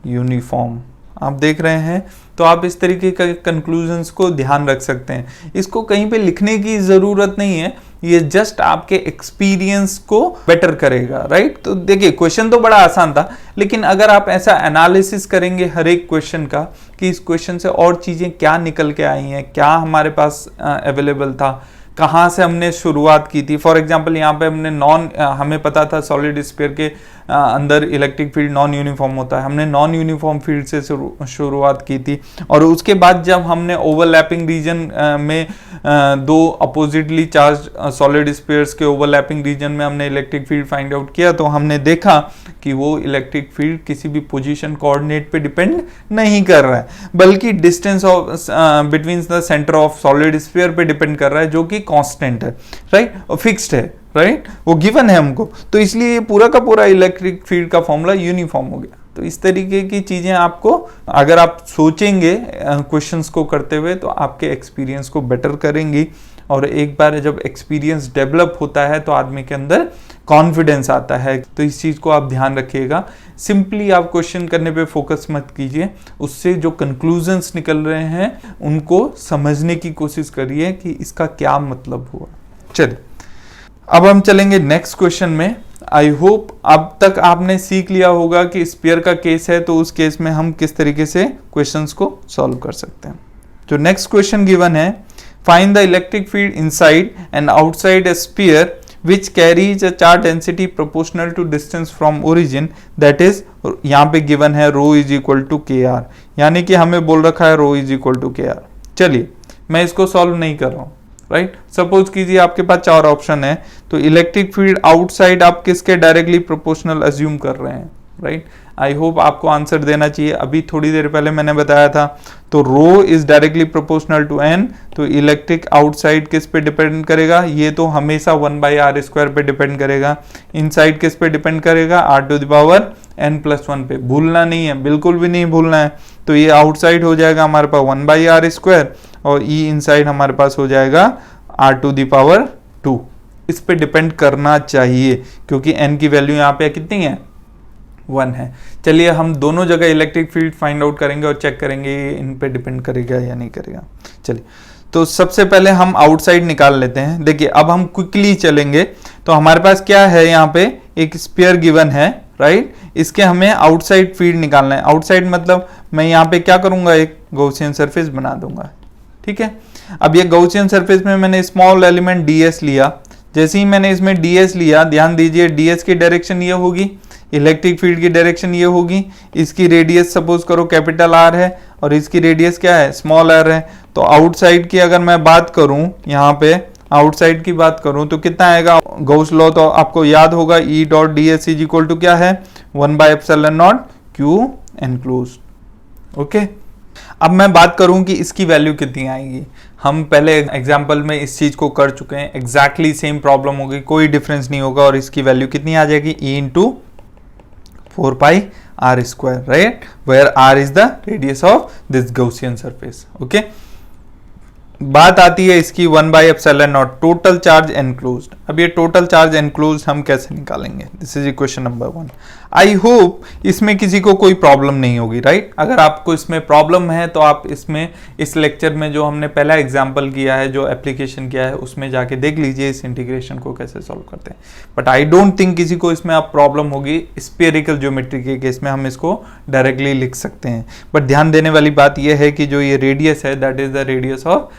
यूनिफॉर्म। आप देख रहे हैं, तो आप इस तरीके के कंक्लूजन्स को ध्यान रख सकते हैं। इसको कहीं पे लिखने की जरूरत नहीं है, ये जस्ट आपके एक्सपीरियंस को बेटर करेगा, राइट। तो देखिए क्वेश्चन तो बड़ा आसान था, लेकिन अगर आप ऐसा एनालिसिस करेंगे हर एक क्वेश्चन का कि इस क्वेश्चन से और चीजें क्या निकल के आई हैं, क्या हमारे पास अवेलेबल था, कहाँ से हमने शुरुआत की थी। फॉर एग्जांपल यहाँ पे हमें पता था सॉलिड स्फीयर के अंदर इलेक्ट्रिक फील्ड नॉन यूनिफॉर्म होता है, हमने नॉन यूनिफॉर्म फील्ड से शुरुआत की थी, और उसके बाद जब हमने ओवरलैपिंग रीजन में दो अपोजिटली चार्ज सॉलिड स्फीयर्स के ओवरलैपिंग रीजन में हमने इलेक्ट्रिक फील्ड फाइंड आउट किया, तो हमने देखा कि वो इलेक्ट्रिक फील्ड किसी भी पोजीशन कोऑर्डिनेट पे डिपेंड नहीं कर रहा है, बल्कि distance of between the centre of solid sphere पे डिपेंड कर रहा है, जो कि कांस्टेंट है, राइट, और फिक्स्ड है, राइट, वो गिवन है हमको। तो इसलिए ये पूरा का पूरा इलेक्ट्रिक फील्ड का फॉर्मूला यूनिफॉर्म हो गया। तो इस तरीके की चीजें आपको, अगर आप सोचेंगे क्वेश्चंस को करते हुए, तो आपके एक्सपीरियंस को बेटर करेंगी, और एक बार जब एक्सपीरियंस डेवलप होता है तो आदमी के अंदर कॉन्फिडेंस आता है। तो इस चीज को आप ध्यान रखिएगा। सिंपली आप क्वेश्चन करने पे फोकस मत कीजिए, उससे जो कंक्लूजन्स निकल रहे हैं उनको समझने की कोशिश करिए कि इसका क्या मतलब हुआ। चलिए अब हम चलेंगे नेक्स्ट क्वेश्चन में। आई होप अब तक आपने सीख लिया होगा कि स्फीयर का केस है तो उस केस में हम किस तरीके से क्वेश्चंस को सॉल्व कर सकते हैं। तो नेक्स्ट क्वेश्चन गिवन है, find the electric field inside and outside a sphere which carries a charge density proportional to distance from origin, that is यहाँ पे given है rho is equal to kr, यानी कि हमें बोल रखा है rho is equal to kr। चलिए मैं इसको सॉल्व नहीं कर रहा हूँ, राइट। सपोज कीजिए आपके पास 4 ऑप्शन है, तो इलेक्ट्रिक फील्ड आउटसाइड आप किसके डायरेक्टली प्रोपोर्शनल अज्यूम कर रहे हैं, राइट। आई होप आपको आंसर देना चाहिए। अभी थोड़ी देर पहले मैंने बताया था, तो rho is directly proportional to n, तो इलेक्ट्रिक आउटसाइड किस पे डिपेंड करेगा, ये तो हमेशा 1/r² पे डिपेंड करेगा। इनसाइड किस पे डिपेंड करेगा, r⁻n+1 पे। भूलना नहीं है, बिल्कुल भी नहीं भूलना है। तो ये आउटसाइड हो जाएगा हमारे पास 1/r² और ई इनसाइड हमारे पास हो जाएगा r⁻²। इस पे डिपेंड करना चाहिए क्योंकि n की वैल्यू यहाँ पे कितनी है, 1 है। चलिए हम दोनों जगह इलेक्ट्रिक फील्ड फाइंड आउट करेंगे और चेक करेंगे इन पे डिपेंड करेगा या नहीं करेगा। चलिए तो सबसे पहले हम आउटसाइड निकाल लेते हैं। देखिए अब हम क्विकली चलेंगे, तो हमारे पास क्या है, यहाँ पे एक स्फीयर गिवन है, राइट। इसके हमें आउटसाइड फील्ड निकालना है। आउटसाइड मतलब मैं यहाँ पे क्या करूंगा, एक गॉसियन सरफेस बना दूंगा, ठीक है। अब ये गॉसियन सरफेस में मैंने स्मॉल एलिमेंट ds लिया। जैसे ही मैंने इसमें ds लिया, ध्यान दीजिए ds की डायरेक्शन ये होगी, इलेक्ट्रिक फील्ड की डायरेक्शन ये होगी। इसकी रेडियस सपोज करो कैपिटल R है और इसकी रेडियस क्या है, स्मॉल r है। तो आउटसाइड की अगर मैं बात करूं, यहाँ पे आउटसाइड की बात करूं तो कितना आएगा, गॉस लॉ तो आपको याद होगा, E.ds इज इक्वल टू क्या है, 1/ε0 Q एनक्लोज्ड। ओके, अब मैं बात करूं कि इसकी वैल्यू कितनी आएगी। हम पहले एग्जांपल में इस चीज को कर चुके हैं, एग्जैक्टली सेम प्रॉब्लम होगी, कोई डिफरेंस नहीं होगा। और इसकी वैल्यू कितनी आ जाएगी, E/4πr², right, where r is the radius of this Gaussian surface। okay, बात आती है इसकी 1/ε0 टोटल चार्ज एनक्लोज्ड। अब ये टोटल चार्ज एनक्लोज्ड हम कैसे निकालेंगे, this is equation number 1। I hope इसमें किसी को कोई प्रॉब्लम नहीं होगी, राइट। अगर आपको इसमें प्रॉब्लम है तो आप इसमें इस लेक्चर में जो हमने पहला एग्जांपल किया है, जो एप्लीकेशन किया है, उसमें जाके देख लीजिए इस इंटीग्रेशन को कैसे सॉल्व करते हैं। बट आई डोंट थिंक किसी को इसमें अब प्रॉब्लम होगी। स्फेरिकल ज्योमेट्री के केस में हम इसको डायरेक्टली लिख सकते हैं। बट ध्यान देने वाली बात यह है कि जो ये रेडियस है, that is the radius of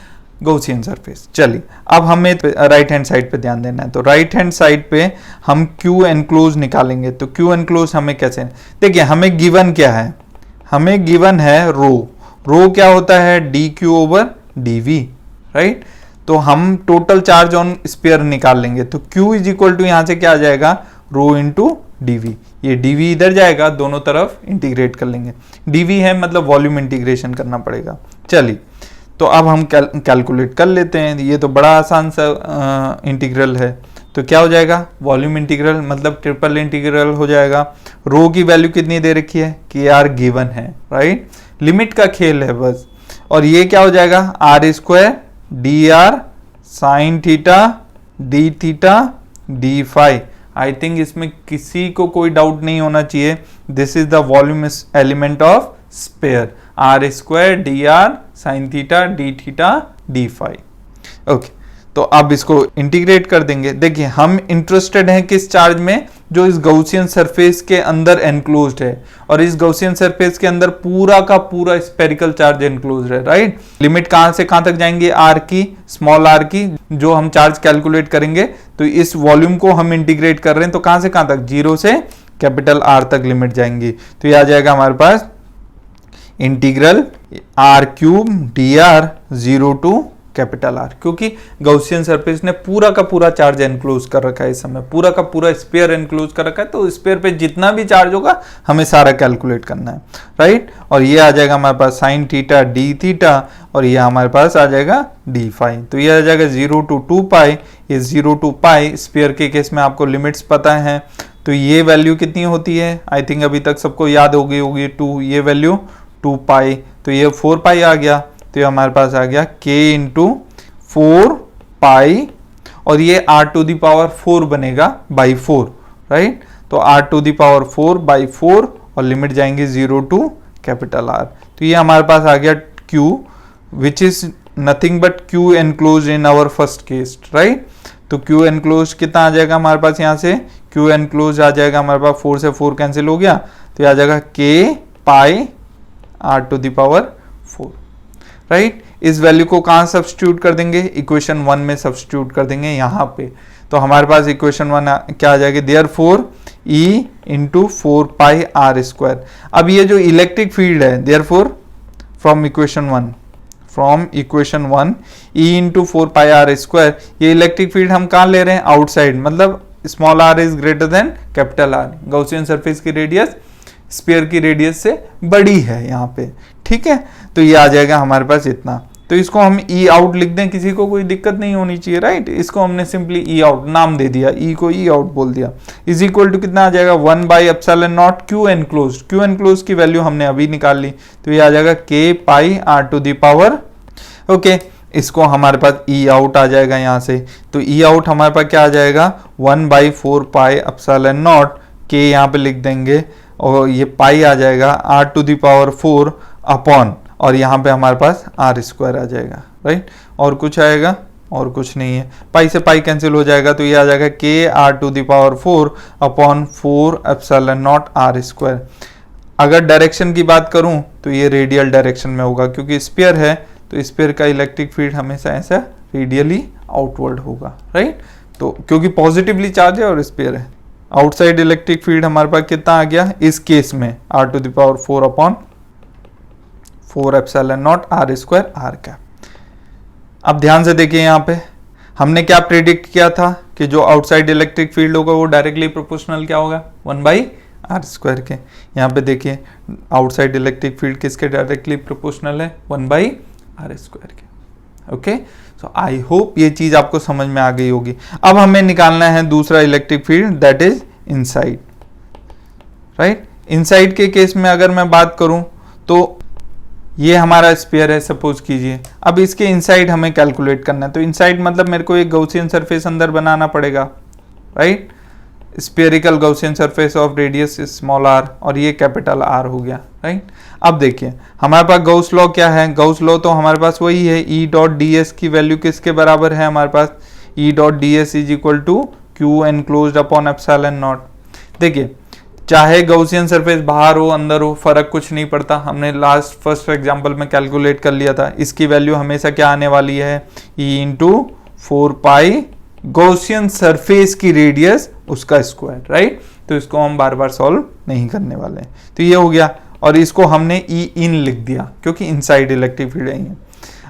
Gaussian surface. चलिए अब हमें राइट हैंड साइड पे ध्यान देना है। तो राइट हैंड साइड पे हम Q एनक्लोज निकालेंगे। तो Q एनक्लोज हमें कैसे, देखिए हमें गिवन क्या है, हमें गिवन है रो। रो क्या होता है, dq/dv, राइट। तो हम टोटल चार्ज ऑन स्फीयर निकाल लेंगे। तो Q इज इक्वल टू यहाँ से क्या आ जाएगा, रो इंटू dv। ये dv इधर जाएगा, दोनों तरफ इंटीग्रेट कर लेंगे। dv है मतलब वॉल्यूम इंटीग्रेशन करना पड़ेगा। चलिए तो अब हम कैलकुलेट कर लेते हैं। ये तो बड़ा आसान सा इंटीग्रल है। तो क्या हो जाएगा, वॉल्यूम इंटीग्रल मतलब ट्रिपल इंटीग्रल हो जाएगा। रो की वैल्यू कितनी दे रखी है, kr गिवन है, राइट। लिमिट का खेल है बस। और ये क्या हो जाएगा, r² dr sin theta d theta d phi. I think इसमें किसी को कोई डाउट नहीं होना चाहिए। This is the volume element of sphere, r² dr sin theta d theta d phi. Okay, तो अब इसको इंटीग्रेट कर देंगे। देखिए हम इंटरेस्टेड हैं किस चार्ज में, जो इस गॉसियन सरफेस के अंदर एनक्लोज्ड है। और इस गॉसियन सरफेस के अंदर पूरा का पूरा स्फेरिकल चार्ज एनक्लोज्ड है, राइट। लिमिट कहां से कहां तक जाएंगे, r की, स्मॉल r की, जो हम चार्ज कैलकुलेट करेंगे। तो इस वॉल्यूम को हम इंटीग्रेट कर रहे हैं, तो कहां से कहां तक, 0 से कैपिटल R तक लिमिट जाएंगी। तो ये आ जाएगा हमारे पास integral r³ dr 0 to capital R, क्योंकि गॉसियन सरफेस ने पूरा का पूरा चार्ज एनक्लोज कर रखा है। इस समय पूरा का पूरा स्फीयर एनक्लोज कर रखा है। तो स्फीयर पे जितना भी चार्ज होगा हमें सारा कैलकुलेट करना है, राइट। और ये आ जाएगा हमारे पास sin थीटा d थीटा, और ये हमारे पास आ जाएगा d फाई। तो ये आ जाएगा 0 टू 2π। ये 0 टू π स्फीयर के केस में आपको लिमिट्स पता है। तो ये वैल्यू कितनी होती है, आई थिंक अभी तक सबको याद हो गई होगी, 2, ये वैल्यू 2π। तो ये 4π आ गया। तो ये हमारे पास आ गया k इंटू 4π, और ये r⁴ बनेगा बाई 4, राइट। तो r⁴/4 और लिमिट जाएंगे 0 टू कैपिटल R। तो ये हमारे पास आ गया Q, which is nothing but Q enclose in our first case, right. तो Q एनक्लोज कितना आ जाएगा हमारे पास, यहाँ से क्यू एनक्लोज आ जाएगा हमारे पास, 4 से 4 कैंसिल हो गया, तो ये आ जाएगा k pi r to the power 4, right. इस वैल्यू को कहाँ सब्स्टिट्यूट कर देंगे, इक्वेशन 1 में सब्स्टिट्यूट कर देंगे यहाँ पे, तो हमारे पास इक्वेशन 1 क्या आ जाएगी, therefore E into 4 pi r square. अब ये जो इलेक्ट्रिक फील्ड है, therefore from equation 1 E into 4 pi r square, ये इलेक्ट्रिक फील्ड हम कहाँ ले रहे हैं, आउटसाइड, मतलब small r is greater than capital R। Gaussian surface की रेडियस स्फीयर की रेडियस से बड़ी है यहाँ पे, ठीक है। तो ये आ जाएगा हमारे पास इतना, तो इसको हम ई आउट लिख दें, किसी को कोई दिक्कत नहीं होनी चाहिए, राइट। इसको हमने सिंपली ई आउट नाम दे दिया, ई को ई आउट बोल दिया, इज इक्वल टू कितना आ जाएगा 1 by epsilon naught q enclose. Q enclose की वैल्यू हमने अभी निकाल ली, तो ये आ जाएगा k pi r to the power, okay. इसको हमारे पास ई आउट आ जाएगा यहाँ से, तो ई आउट हमारे पास क्या आ जाएगा 1 by 4 pi epsilon not, k यहाँ पे लिख देंगे, और ये पाई आ जाएगा r to the power 4 upon, और यहाँ पे हमारे पास r स्क्वायर आ जाएगा, राइट। और कुछ आएगा, और कुछ नहीं है, पाई से पाई कैंसिल हो जाएगा, तो ये आ जाएगा k r to the power 4 upon 4 epsilon naught r square. अगर डायरेक्शन की बात करूं तो ये रेडियल डायरेक्शन में होगा, क्योंकि स्फीयर है तो स्फीयर का इलेक्ट्रिक फील्ड हमेशा ऐसा रेडियली आउटवर्ड होगा, राइट। तो क्योंकि पॉजिटिवली चार्ज है और स्फीयर है, आउटसाइड इलेक्ट्रिक फील्ड हमारे पास कितना आ गया इस केस में, r to the power 4 upon 4 epsilon naught r square r cap. अब ध्यान से देखिए, यहाँ पे हमने क्या प्रेडिक्ट किया था कि जो आउटसाइड इलेक्ट्रिक फील्ड होगा वो डायरेक्टली प्रोपोर्शनल क्या होगा 1 बाई आर स्क्वायर के। यहाँ पे देखिए आउटसाइड इलेक्ट्रिक फील्ड किसके डायरेक्टली प्रोपोर्शनल है 1 बाई आर स्क्वायर के, ओके। सो आई होप ये चीज आपको समझ में आ गई होगी। अब हमें निकालना है दूसरा electric field, that is inside, right. Inside के केस में अगर मैं बात करूं तो ये हमारा स्फीयर है सपोज कीजिए, अब इसके इनसाइड हमें कैलकुलेट करना है, तो इनसाइड मतलब मेरे को एक गॉसियन सरफेस अंदर बनाना पड़ेगा, right. Spherical Gaussian surface of radius small r, और ये कैपिटल R हो गया, राइट। अब देखिए हमारे पास गॉस लॉ क्या है, गॉस लॉ तो हमारे पास वही है, E डॉट डी एस की वैल्यू किसके बराबर है हमारे पास, E dot d s is equal to q enclosed upon epsilon naught. देखिए चाहे गॉसियन सरफेस बाहर हो अंदर हो फर्क कुछ नहीं पड़ता, हमने फर्स्ट एग्जांपल में कैलकुलेट कर लिया था, इसकी वैल्यू हमेशा क्या आने वाली है E इंटू 4 पाई गॉसियन सरफेस की रेडियस उसका स्क्वायर, राइट। तो इसको हम बार बार सॉल्व नहीं करने वाले हैं, तो ये हो गया, और इसको हमने ई इन लिख दिया क्योंकि इनसाइड इलेक्ट्रिक फील्ड है।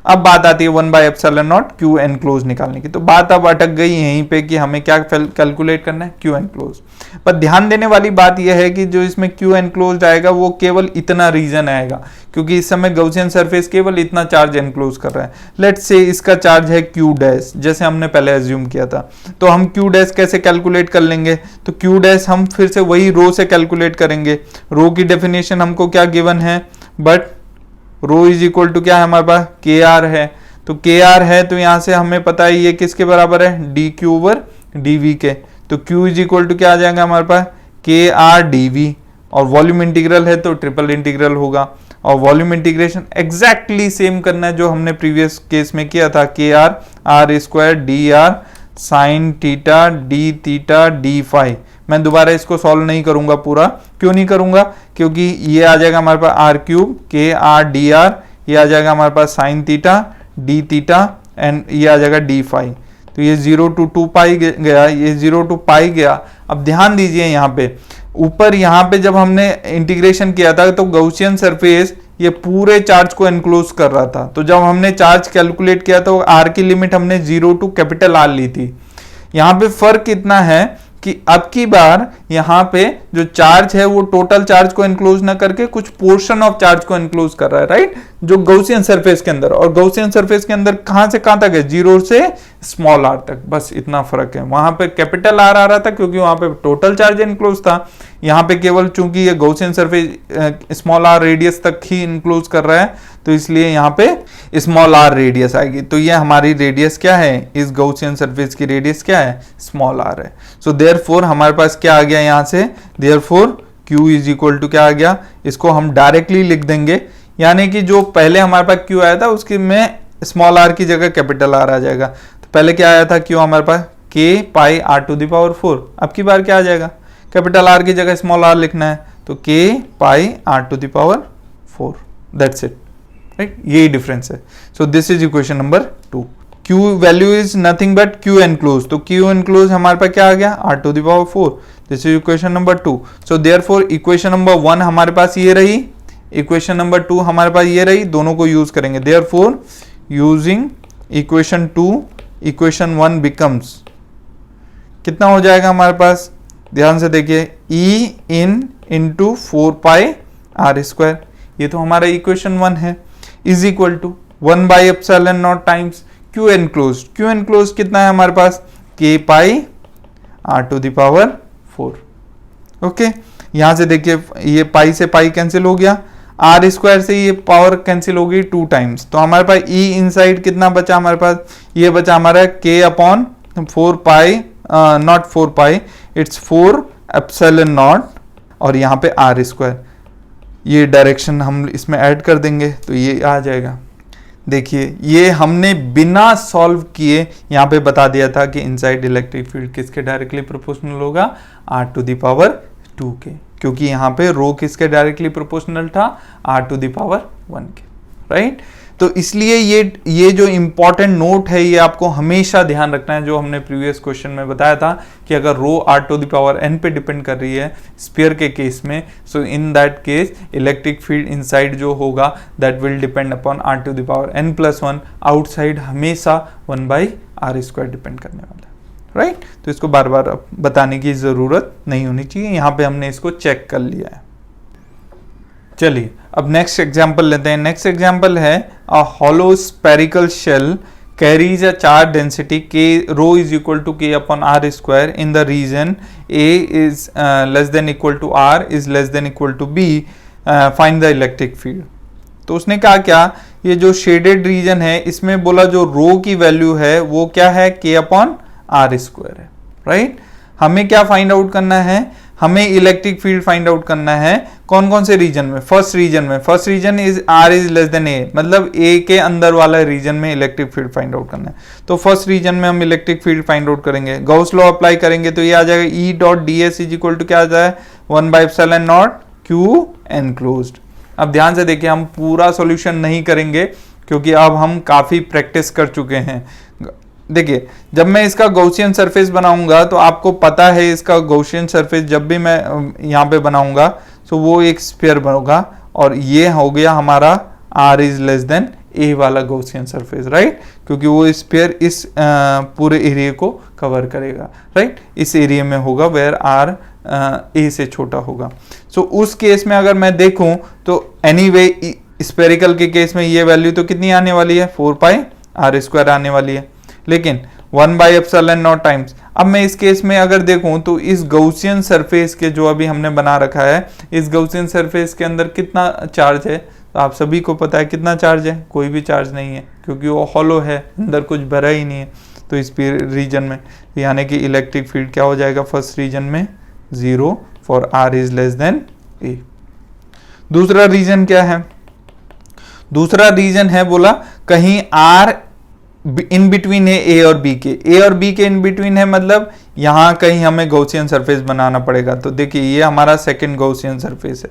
अब बात आती है 1 by epsilon naught q enclose निकालने की, तो बात अब अटक गई यहीं पे कि हमें क्या कैलकुलेट करना है क्यू एनक्लोज। पर ध्यान देने वाली बात यह है कि जो इसमें क्यू एनक्लोज आएगा वो केवल इतना रीजन आएगा, क्योंकि इस समय गॉसियन सरफेस केवल इतना चार्ज एनक्लोज कर रहा है। लेट्स से इसका चार्ज है क्यू डैश, जैसे हमने पहले एज्यूम किया था, तो हम क्यू डैश कैसे कैलकुलेट कर लेंगे, तो क्यू डैश हम फिर से वही रो से कैलकुलेट करेंगे। रो की डेफिनेशन हमको क्या गिवन है, but rho is equal to क्या है हमारे पास के आर है, तो के आर है तो यहां से हमें पता है ये किसके बराबर है d q over d v के, तो क्यू इज इक्वल टू क्या आ जाएगा हमारे पास के आर डी वी, और वॉल्यूम इंटीग्रल है तो ट्रिपल इंटीग्रल होगा, और वॉल्यूम इंटीग्रेशन एग्जैक्टली सेम करना है जो हमने प्रीवियस केस में किया था, k r r square d r sine theta d theta d phi. मैं दोबारा इसको सॉल्व नहीं करूंगा पूरा, क्यों नहीं करूंगा, क्योंकि ये आ जाएगा हमारे पास आर क्यूब के आर डी आर, ये आ जाएगा हमारे पास sine theta d theta and ये आ जाएगा डी फाई, तो ये 0 to 2 पाई गया, ये 0 to पाई गया। अब ध्यान दीजिए यहाँ पे ऊपर, यहाँ पे जब हमने इंटीग्रेशन किया था तो गॉसियन सरफेस ये पूरे चार्ज को एनक्लोज कर रहा था, तो जब हमने चार्ज कैलकुलेट किया तो आर की लिमिट हमने 0 to कैपिटल आर ली थी। यहाँ पे फर्क इतना है कि अब की बार यहाँ पे जो चार्ज है वो टोटल चार्ज को एनक्लोज ना करके कुछ पोर्शन ऑफ चार्ज को एनक्लोज कर रहा है, राइट, जो गॉसियन सरफेस के अंदर, और गॉसियन सरफेस के अंदर कहां से कहां तक है 0 से स्मॉल आर तक, बस इतना फर्क है। वहां पे कैपिटल आर आ रहा था क्योंकि वहां पे टोटल चार्ज एनक्लोज था, यहाँ पे केवल चूंकि ये Gaussian surface small r radius तक ही इनक्लोज कर रहा है, तो इसलिए यहाँ पे स्मॉल आर रेडियस आएगी। तो ये हमारी रेडियस क्या है, इस गॉसियन सरफेस की रेडियस क्या है, स्मॉल आर है। सो देयरफॉर हमारे पास क्या आ गया यहाँ से, therefore Q is equal to क्या आ गया, इसको हम डायरेक्टली लिख देंगे, यानी कि जो पहले हमारे पास Q आया था उसकी में स्मॉल आर की जगह कैपिटल आर आ जाएगा। तो पहले क्या आया था Q हमारे पास k pi r to the power 4। अब की बार क्या आ जाएगा, कैपिटल R की जगह स्मॉल r लिखना है, तो k pi r to the power 4, that's it, right. यही डिफरेंस है। So this is equation number 2। q value is nothing but q enclose, तो q एनक्लोज हमारे पास क्या आ गया, r to the power 4। This is equation number 2। So therefore equation number 1 हमारे पास ये रही, इक्वेशन नंबर 2 हमारे पास ये रही, दोनों को यूज करेंगे। Therefore using equation 2 equation 1 becomes, कितना हो जाएगा हमारे पास, ध्यान से देखिए, e in into 4 pi r square, ये तो हमारा इक्वेशन 1 है, is equal to 1 by epsilon naught times q enclose. q enclose कितना है हमारे पास, k pi r to the power 4। Okay, यहां से देखिए ये पाई से पाई कैंसिल हो गया, आर स्क्वायर से ये पावर कैंसिल हो गई 2 टाइम्स, तो हमारे पास e इनसाइड कितना बचा हमारे पास, ये बचा हमारा k upon 4 pi, not 4 pi, it's 4 epsilon not, और यहाँ पे आर स्क्वायर, ये डायरेक्शन हम इसमें ऐड कर देंगे तो ये आ जाएगा। देखिए ये हमने बिना सॉल्व किए यहाँ पे बता दिया था कि इनसाइड इलेक्ट्रिक फील्ड किसके डायरेक्टली प्रोपोर्शनल होगा, r टू द पावर 2 के, क्योंकि यहाँ पे रो किसके डायरेक्टली प्रोपोर्शनल था, r टू द पावर 1 के, राइट। तो इसलिए ये जो इंपॉर्टेंट नोट है ये आपको हमेशा ध्यान रखना है, जो हमने प्रीवियस क्वेश्चन में बताया था कि अगर rho r to the power n पे डिपेंड कर रही है स्फीयर के केस में, so in that case electric field inside जो होगा that will depend upon r to the power n+1, outside हमेशा 1 बाई r स्क्वायर डिपेंड करने वाला है, राइट। तो इसको बार बार बताने की जरूरत नहीं होनी चाहिए, यहाँ पे हमने इसको चेक कर लिया है। चलिए अब नेक्स्ट एग्जांपल लेते हैं। नेक्स्ट एग्जांपल है a hollow spherical shell carries a charge density k rho is equal to k upon r square in the region A is less than equal to r is less than equal to b, find the electric field। तो उसने कहा क्या, ये जो shaded region है इसमें बोला जो रो की वैल्यू है वो क्या है, k अपॉन r स्क्वायर है, राइट। हमें क्या फाइंड आउट करना है, हमें इलेक्ट्रिक फील्ड फाइंड आउट करना है कौन कौन से रीजन में, first region is r is less than a, मतलब a के अंदर वाला रीजन में इलेक्ट्रिक फील्ड फाइंड आउट करना है। तो फर्स्ट रीजन में हम इलेक्ट्रिक फील्ड फाइंड आउट करेंगे, गॉस लॉ अप्लाई करेंगे तो ये आ जाएगा E dot ds is equal to क्या आ जाए 1 by epsilon naught q enclosed. अब ध्यान से देखिए हम पूरा सॉल्यूशन नहीं करेंगे क्योंकि अब हम काफी प्रैक्टिस कर चुके हैं। देखिए जब मैं इसका गॉसियन सरफेस बनाऊंगा तो आपको पता है इसका गॉसियन सरफेस जब भी मैं यहाँ पे बनाऊंगा तो वो एक स्फीयर होगा, और ये हो गया हमारा r is less than a वाला गॉसियन सरफेस, राइट, क्योंकि वो स्फीयर इस पूरे एरिया को कवर करेगा, राइट, इस एरिया में होगा वेयर r a से छोटा होगा। सो उस केस में अगर मैं देखूं तो एनीवे स्फेरिकल के केस में ये वैल्यू तो कितनी आने वाली है, 4 पाई r स्क्वायर आने वाली है, लेकिन 1 बाई एप्सिलॉन नॉट टाइम्स। अब मैं इस केस में अगर देखूं तो इस गॉसियन सरफेस के जो अभी हमने बना रखा है, इस गॉसियन सरफेस के अंदर कितना चार्ज है, तो आप सभी को पता है कितना चार्ज है, कोई भी चार्ज नहीं है क्योंकि वो हॉलो है, अंदर कुछ भरा ही नहीं है। तो इस रीजन में यानी कि इलेक्ट्रिक फील्ड क्या हो जाएगा, फर्स्ट रीजन में 0 for r is less than a। दूसरा रीजन क्या है, दूसरा रीजन है बोला कहीं r इन बिटवीन है ए और बी के, ए और बी के इन बिटवीन है, मतलब यहां कहीं हमें गॉसियन सरफेस बनाना पड़ेगा। तो देखिए ये हमारा सेकंड गॉसियन सरफेस है,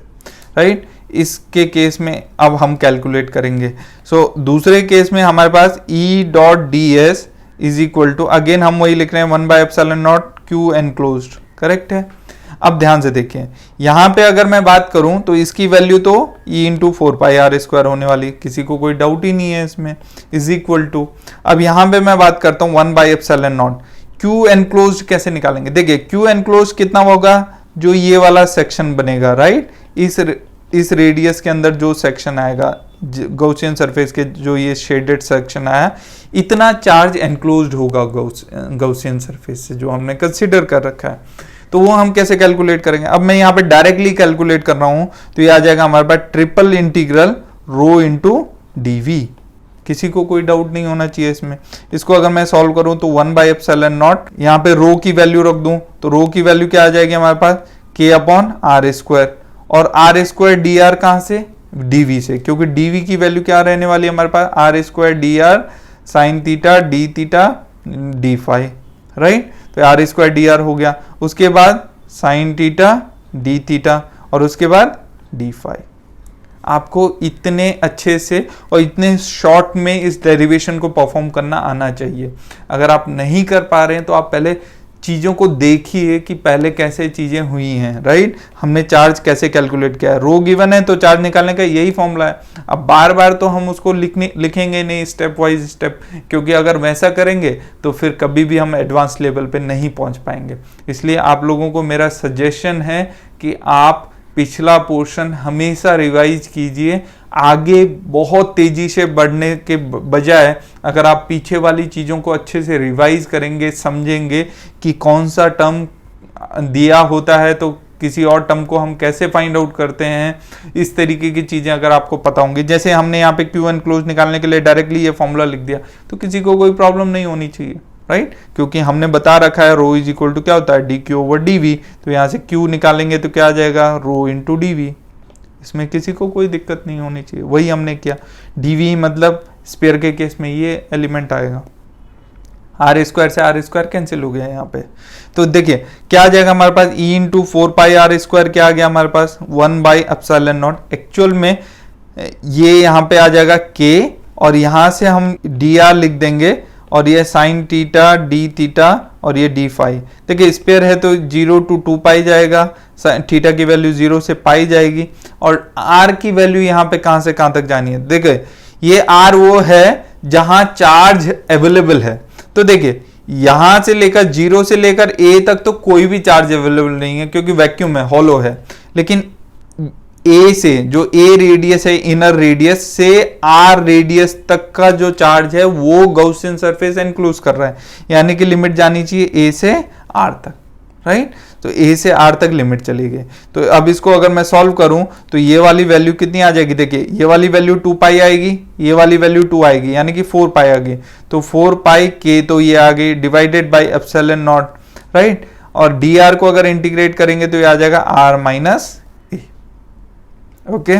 राइट। इसके केस में अब हम कैलकुलेट करेंगे। सो दूसरे केस में हमारे पास E dot d s is equal to, again हम वही लिख रहे हैं 1 by epsilon naught q enclosed, correct है। अब ध्यान से देखिए यहां पे अगर मैं बात करूं तो इसकी वैल्यू तो E into 4 pi r square होने वाली, किसी को कोई डाउट ही नहीं है इसमें, इज इक्वल टू, अब यहां पे मैं बात करता हूं 1 by epsilon naught, q enclosed कैसे निकालेंगे, देखिए q एनक्लोज्ड कितना होगा, जो ये वाला सेक्शन बनेगा, राइट, इस रेडियस के अंदर जो सेक्शन आएगा गॉसियन सरफेस के, जो ये शेडेड सेक्शन आया, इतना चार्ज एनक्लोज्ड होगा गॉसियन सरफेस से जो हमने कंसिडर कर रखा है। तो वो हम कैसे कैलकुलेट करेंगे, अब मैं यहाँ पे डायरेक्टली कैलकुलेट कर रहा हूं तो ये आ जाएगा हमारे पास triple integral rho into D, किसी को कोई डाउट नहीं होना चाहिए इसमें। इसको अगर मैं सॉल्व करूं तो 1 बाई एप्सिलॉन नॉट, यहाँ पे रो की वैल्यू रख दूं तो रो की वैल्यू क्या आ जाएगी हमारे पास, k अपॉन आर स्क्वायर, और आर स्क्वायर डी आर कहां से, dv से, क्योंकि dv की वैल्यू क्या रहने वाली है हमारे पास, r square d r sine theta d theta d phi, right. तो आर स्क्वायर डी आर हो गया, उसके बाद साइन थीटा डी थीटा और उसके बाद डी फाई। आपको इतने अच्छे से और इतने शॉर्ट में इस डेरिवेशन को परफॉर्म करना आना चाहिए। अगर आप नहीं कर पा रहे हैं तो आप पहले चीज़ों को देखिए कि पहले कैसे चीज़ें हुई हैं, राइट। हमने चार्ज कैसे कैलकुलेट किया है, रो गिवन है तो चार्ज निकालने का यही फॉर्मूला है। अब बार बार तो हम उसको लिखेंगे नहीं स्टेप वाइज स्टेप, क्योंकि अगर वैसा करेंगे तो फिर कभी भी हम एडवांस लेवल पे नहीं पहुंच पाएंगे। इसलिए आप लोगों को मेरा सजेशन है कि आप पिछला पोर्शन हमेशा रिवाइज कीजिए। आगे बहुत तेजी से बढ़ने के बजाय अगर आप पीछे वाली चीज़ों को अच्छे से रिवाइज करेंगे, समझेंगे कि कौन सा टर्म दिया होता है तो किसी और टर्म को हम कैसे फाइंड आउट करते हैं, इस तरीके की चीज़ें अगर आपको पता होंगी। जैसे हमने यहाँ पे क्यू एन क्लोज निकालने के लिए डायरेक्टली ये फॉर्मूला लिख दिया तो किसी को कोई प्रॉब्लम नहीं होनी चाहिए, राइट। क्योंकि हमने बता रखा है रो इज इक्वल टू क्या होता है d q over d v. तो यहाँ से क्यू निकालेंगे तो क्या आ जाएगा, रो इंटू डी वी। इसमें किसी को कोई दिक्कत नहीं होनी चाहिए, वही हमने किया। डी वी मतलब स्पेयर के केस में ये एलिमेंट आएगा। आर स्क्वायर से आर स्क्वायर कैंसिल हो गया यहाँ पे। तो देखिए क्या आ जाएगा हमारे पास, E into 4 pi r square क्या आ गया हमारे पास 1 बाई एप्सिलॉन नॉट। एक्चुअल में ये यहाँ पे आ जाएगा के और यहाँ से हम डी आर लिख देंगे और ये साइन थीटा डी थीटा और ये डी फाई। देखिए स्पेयर है तो 0 to 2 पाई जाएगा, थीटा की वैल्यू 0 से पाई जाएगी और आर की वैल्यू यहाँ पे कहां से कहां तक जानी है। देखिए ये आर वो है जहां चार्ज अवेलेबल है। तो देखिए यहां से लेकर 0 से लेकर ए तक तो कोई भी चार्ज अवेलेबल नहीं है क्योंकि वैक्यूम है, हॉलो है। लेकिन ए से जो ए रेडियस है, इनर रेडियस से आर रेडियस तक का जो चार्ज है वो गॉसियन सरफेस एनक्लोज कर रहा है, यानी कि लिमिट जानी चाहिए ए से आर तक, राइट। तो ए से आर तक लिमिट चली गई। तो अब इसको अगर मैं सॉल्व करूं तो ये वाली वैल्यू कितनी आ जाएगी, देखिए ये वाली वैल्यू 2 पाई आएगी, ये वाली वैल्यू 2 आएगी, यानी कि 4 पाई आ गई। तो 4 पाई के तो ये आ गई divided by epsilon not, right. और डी आर को अगर इंटीग्रेट करेंगे तो ये आ जाएगा आर माइनस ए। ओके,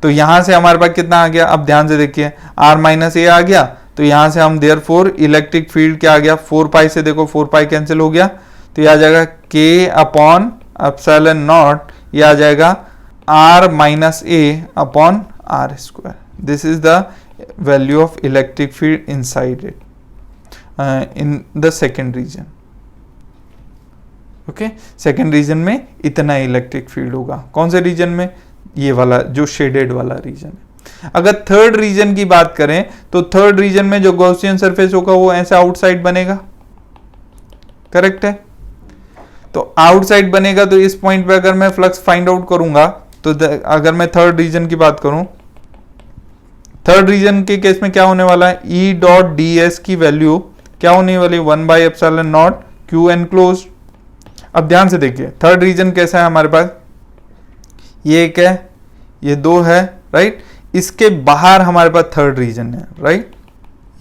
तो यहां से हमारे पास कितना आ गया, अब ध्यान से देखिए आर माइनस ए आ गया। तो यहां से हम देयरफॉर इलेक्ट्रिक फील्ड क्या आ गया, 4 पाई से देखो 4 पाई कैंसिल हो गया तो ये आ जाएगा के अपॉन एप्सिलॉन नॉट, ये आ जाएगा r minus a upon r square. This is the value of electric field inside it in the second region. Okay, second region में इतना इलेक्ट्रिक फील्ड होगा। कौन से रीजन में, ये वाला जो शेडेड वाला रीजन है। अगर थर्ड रीजन की बात करें तो थर्ड रीजन में जो गॉसियन सरफेस होगा वो ऐसे आउटसाइड बनेगा, करेक्ट है। तो आउटसाइड बनेगा तो इस पॉइंट पे अगर मैं फ्लक्स फाइंड आउट करूंगा तो अगर मैं थर्ड रीजन की बात करूं, थर्ड रीजन के केस में क्या होने वाला है, ई डॉट डी एस की वैल्यू क्या होने वाली, 1 by epsilon naught q enclose. अब ध्यान से देखिए थर्ड रीजन कैसा है हमारे पास, ये एक है, ये 2 है, राइट। इसके बाहर हमारे पास थर्ड रीजन है, राइट।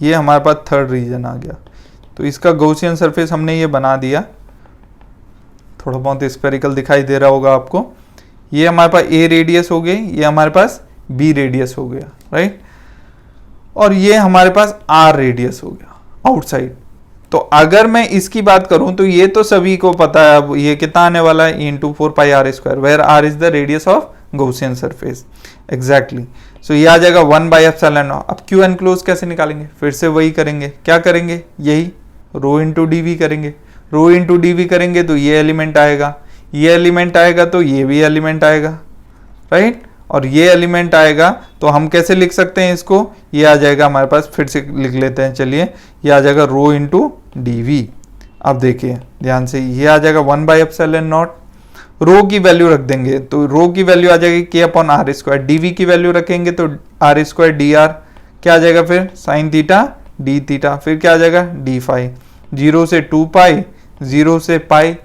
ये हमारे पास थर्ड रीजन आ गया। तो इसका गॉसियन सरफेस हमने ये बना दिया, थोड़ा बहुत स्फेरिकल दिखाई दे रहा होगा आपको। ये हमारे पास ए रेडियस हो गई, ये हमारे पास बी रेडियस हो गया, राइट। और ये हमारे पास आर रेडियस हो गया आउटसाइड। तो अगर मैं इसकी बात करूं तो ये तो सभी को पता है, अब ये कितना आने वाला है, E into 4 pi r square, where r is the radius of Gaussian surface, exactly. So ये आ जाएगा 1 बाई एप्सिलॉन नॉट। अब क्यू एनक्लोज कैसे निकालेंगे, फिर से वही करेंगे, क्या करेंगे, यही रो इंटू डी वी करेंगे। रो इंटू डी वी करेंगे तो ये एलिमेंट आएगा, ये एलिमेंट आएगा तो ये भी एलिमेंट आएगा, राइट। और ये एलिमेंट आएगा तो हम कैसे लिख सकते हैं इसको, ये आ जाएगा हमारे पास, फिर से लिख लेते हैं, चलिए ये आ जाएगा रो इंटू डी वी। अब देखिए ध्यान से, ये आ जाएगा 1 बाई एप्सिलॉन नॉट, रो की वैल्यू रख देंगे तो रो की वैल्यू आ जाएगी k upon r square, d v की वैल्यू रखेंगे तो आर स्क्वायर डी आर, क्या आ जाएगा फिर साइन थीटा डी थीटा, फिर क्या आ जाएगा डी फाई। 0 से 2 पाई, 0 से पाई,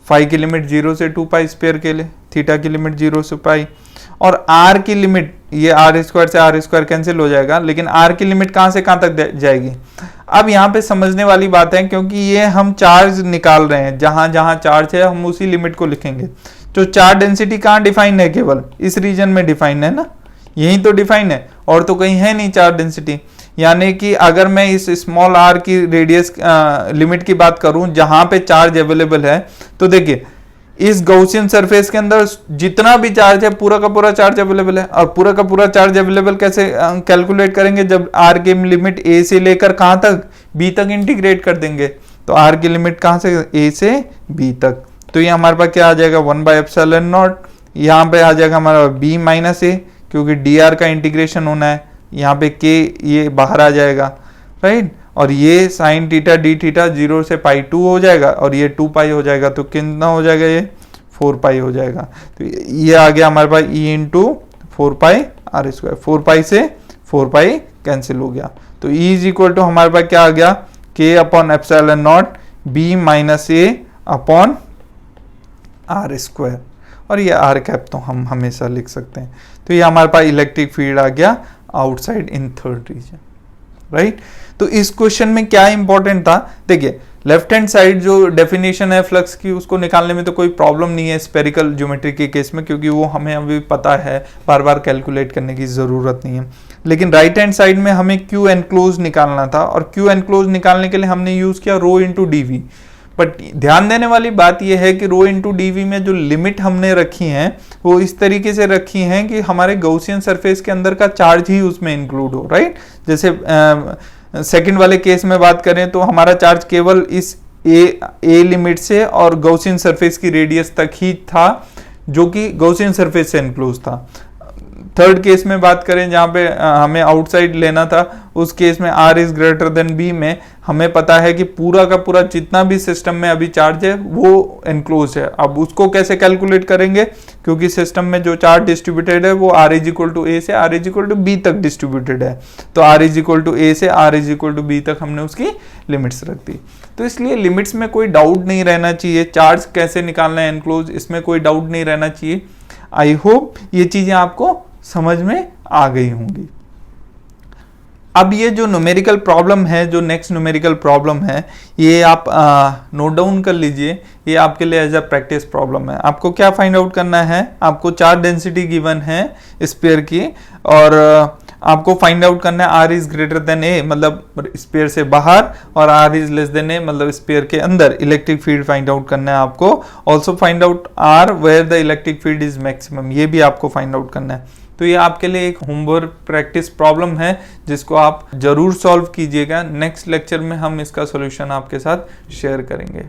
फाई की लिमिट 0 से 2 पाई स्पेयर के लिए, थीटा की लिमिट 0 से पाई, और आर की लिमिट, ये आर स्क्वायर से आर स्क्वायर कैंसिल हो जाएगा, लेकिन आर की लिमिट कहां से कहां तक जाएगी। अब यहाँ पे समझने वाली बात है, क्योंकि ये हम चार्ज निकाल रहे हैं, जहां जहां चार्ज है हम उसी लिमिट को लिखेंगे। तो चार्ज डेंसिटी कहाँ डिफाइन है, केवल इस रीजन में डिफाइन है ना, यही तो डिफाइन है। और तो कहीं है नहीं चार्ज डेंसिटी। यानी कि अगर मैं इस स्मॉल r की रेडियस लिमिट की बात करूं जहां पे चार्ज अवेलेबल है, तो देखिए इस गॉसियन सरफेस के अंदर जितना भी चार्ज है पूरा का पूरा चार्ज अवेलेबल है। और पूरा का पूरा चार्ज अवेलेबल कैसे कैलकुलेट करेंगे, जब r की लिमिट a से लेकर कहां तक, b तक इंटीग्रेट कर देंगे। तो r की लिमिट कहां से, a से b तक, तो ये हमारे पास क्या आ जाएगा 1/ε0। यहाँ पे आ जाएगा हमारा b माइनस a, क्योंकि dr का इंटीग्रेशन होना है। यहाँ पे k ये बाहर आ जाएगा, राइट। और ये साइन थीटा डी थीटा 0 से π2 हो जाएगा और ये 2π हो जाएगा। तो कितना हो जाएगा, ये 4π हो जाएगा। तो ये आ गया हमारे पास e इंटू 4πr²। 4π से 4π कैंसिल हो गया। तो e इज इक्वल टू हमारे पास क्या आ गया, k/ε0 b minus a upon r²। और ये r कैप तो हम हमेशा लिख सकते हैं। तो ये हमारे पास इलेक्ट्रिक फील्ड आ गया outside in third region, right. तो इस क्वेश्चन में क्या इंपॉर्टेंट था, देखिए लेफ्ट हैंड साइड जो डेफिनेशन है फ्लक्स की उसको निकालने में तो कोई प्रॉब्लम नहीं है स्फेरिकल ज्योमेट्री के केस में, क्योंकि वो हमें अभी पता है, बार बार कैलकुलेट करने की ज़रूरत नहीं है। लेकिन राइट हैंड साइड में हमें क्यू एनक्लोज निकालना था, और क्यू एनक्लोज निकालने के लिए हमने यूज़ किया rho into D we. But ध्यान देने वाली बात यह है कि रो इंटू डी वी में जो लिमिट हमने रखी हैं वो इस तरीके से रखी हैं कि हमारे गॉसियन सरफेस के अंदर का चार्ज ही उसमें इंक्लूड हो, राइट। जैसे सेकंड वाले केस में बात करें तो हमारा चार्ज केवल इस ए लिमिट से और गॉसियन सरफेस की रेडियस तक ही था, जो कि गॉसियन सरफेस से एनक्लोज था। थर्ड केस में बात करें जहाँ पे हमें आउटसाइड लेना था, उस केस में r is greater then b में हमें पता है कि पूरा का पूरा जितना भी सिस्टम में अभी चार्ज है वो एनक्लोज है। अब उसको कैसे कैलकुलेट करेंगे, क्योंकि सिस्टम में जो चार्ज डिस्ट्रीब्यूटेड है वो r is equal to a से r is equal to b तक डिस्ट्रीब्यूटेड है। तो r is equal to a से r is equal to b तक हमने उसकी लिमिट्स रख दी। तो इसलिए लिमिट्स में कोई डाउट नहीं रहना चाहिए, चार्ज कैसे निकालना है एनक्लोज इसमें कोई डाउट नहीं रहना चाहिए। आई होप ये चीजें आपको समझ में आ गई होंगी। अब ये जो न्यूमेरिकल प्रॉब्लम है, जो नेक्स्ट न्यूमेरिकल प्रॉब्लम है, ये आप नोट डाउन कर लीजिए। ये आपके लिए एज अ प्रैक्टिस प्रॉब्लम है। आपको क्या फाइंड आउट करना है, आपको चार्ज डेंसिटी गिवन है स्फीयर की, और आपको फाइंड आउट करना है r is greater than a, मतलब स्फीयर से बाहर, और r is less than a, मतलब स्फीयर के अंदर इलेक्ट्रिक फील्ड फाइंड आउट करना है आपको। Also find out r where the electric field is maximum, ये भी आपको फाइंड आउट करना है। तो ये आपके लिए एक होमवर्क प्रैक्टिस प्रॉब्लम है जिसको आप जरूर सॉल्व कीजिएगा। नेक्स्ट लेक्चर में हम इसका सॉल्यूशन आपके साथ शेयर करेंगे।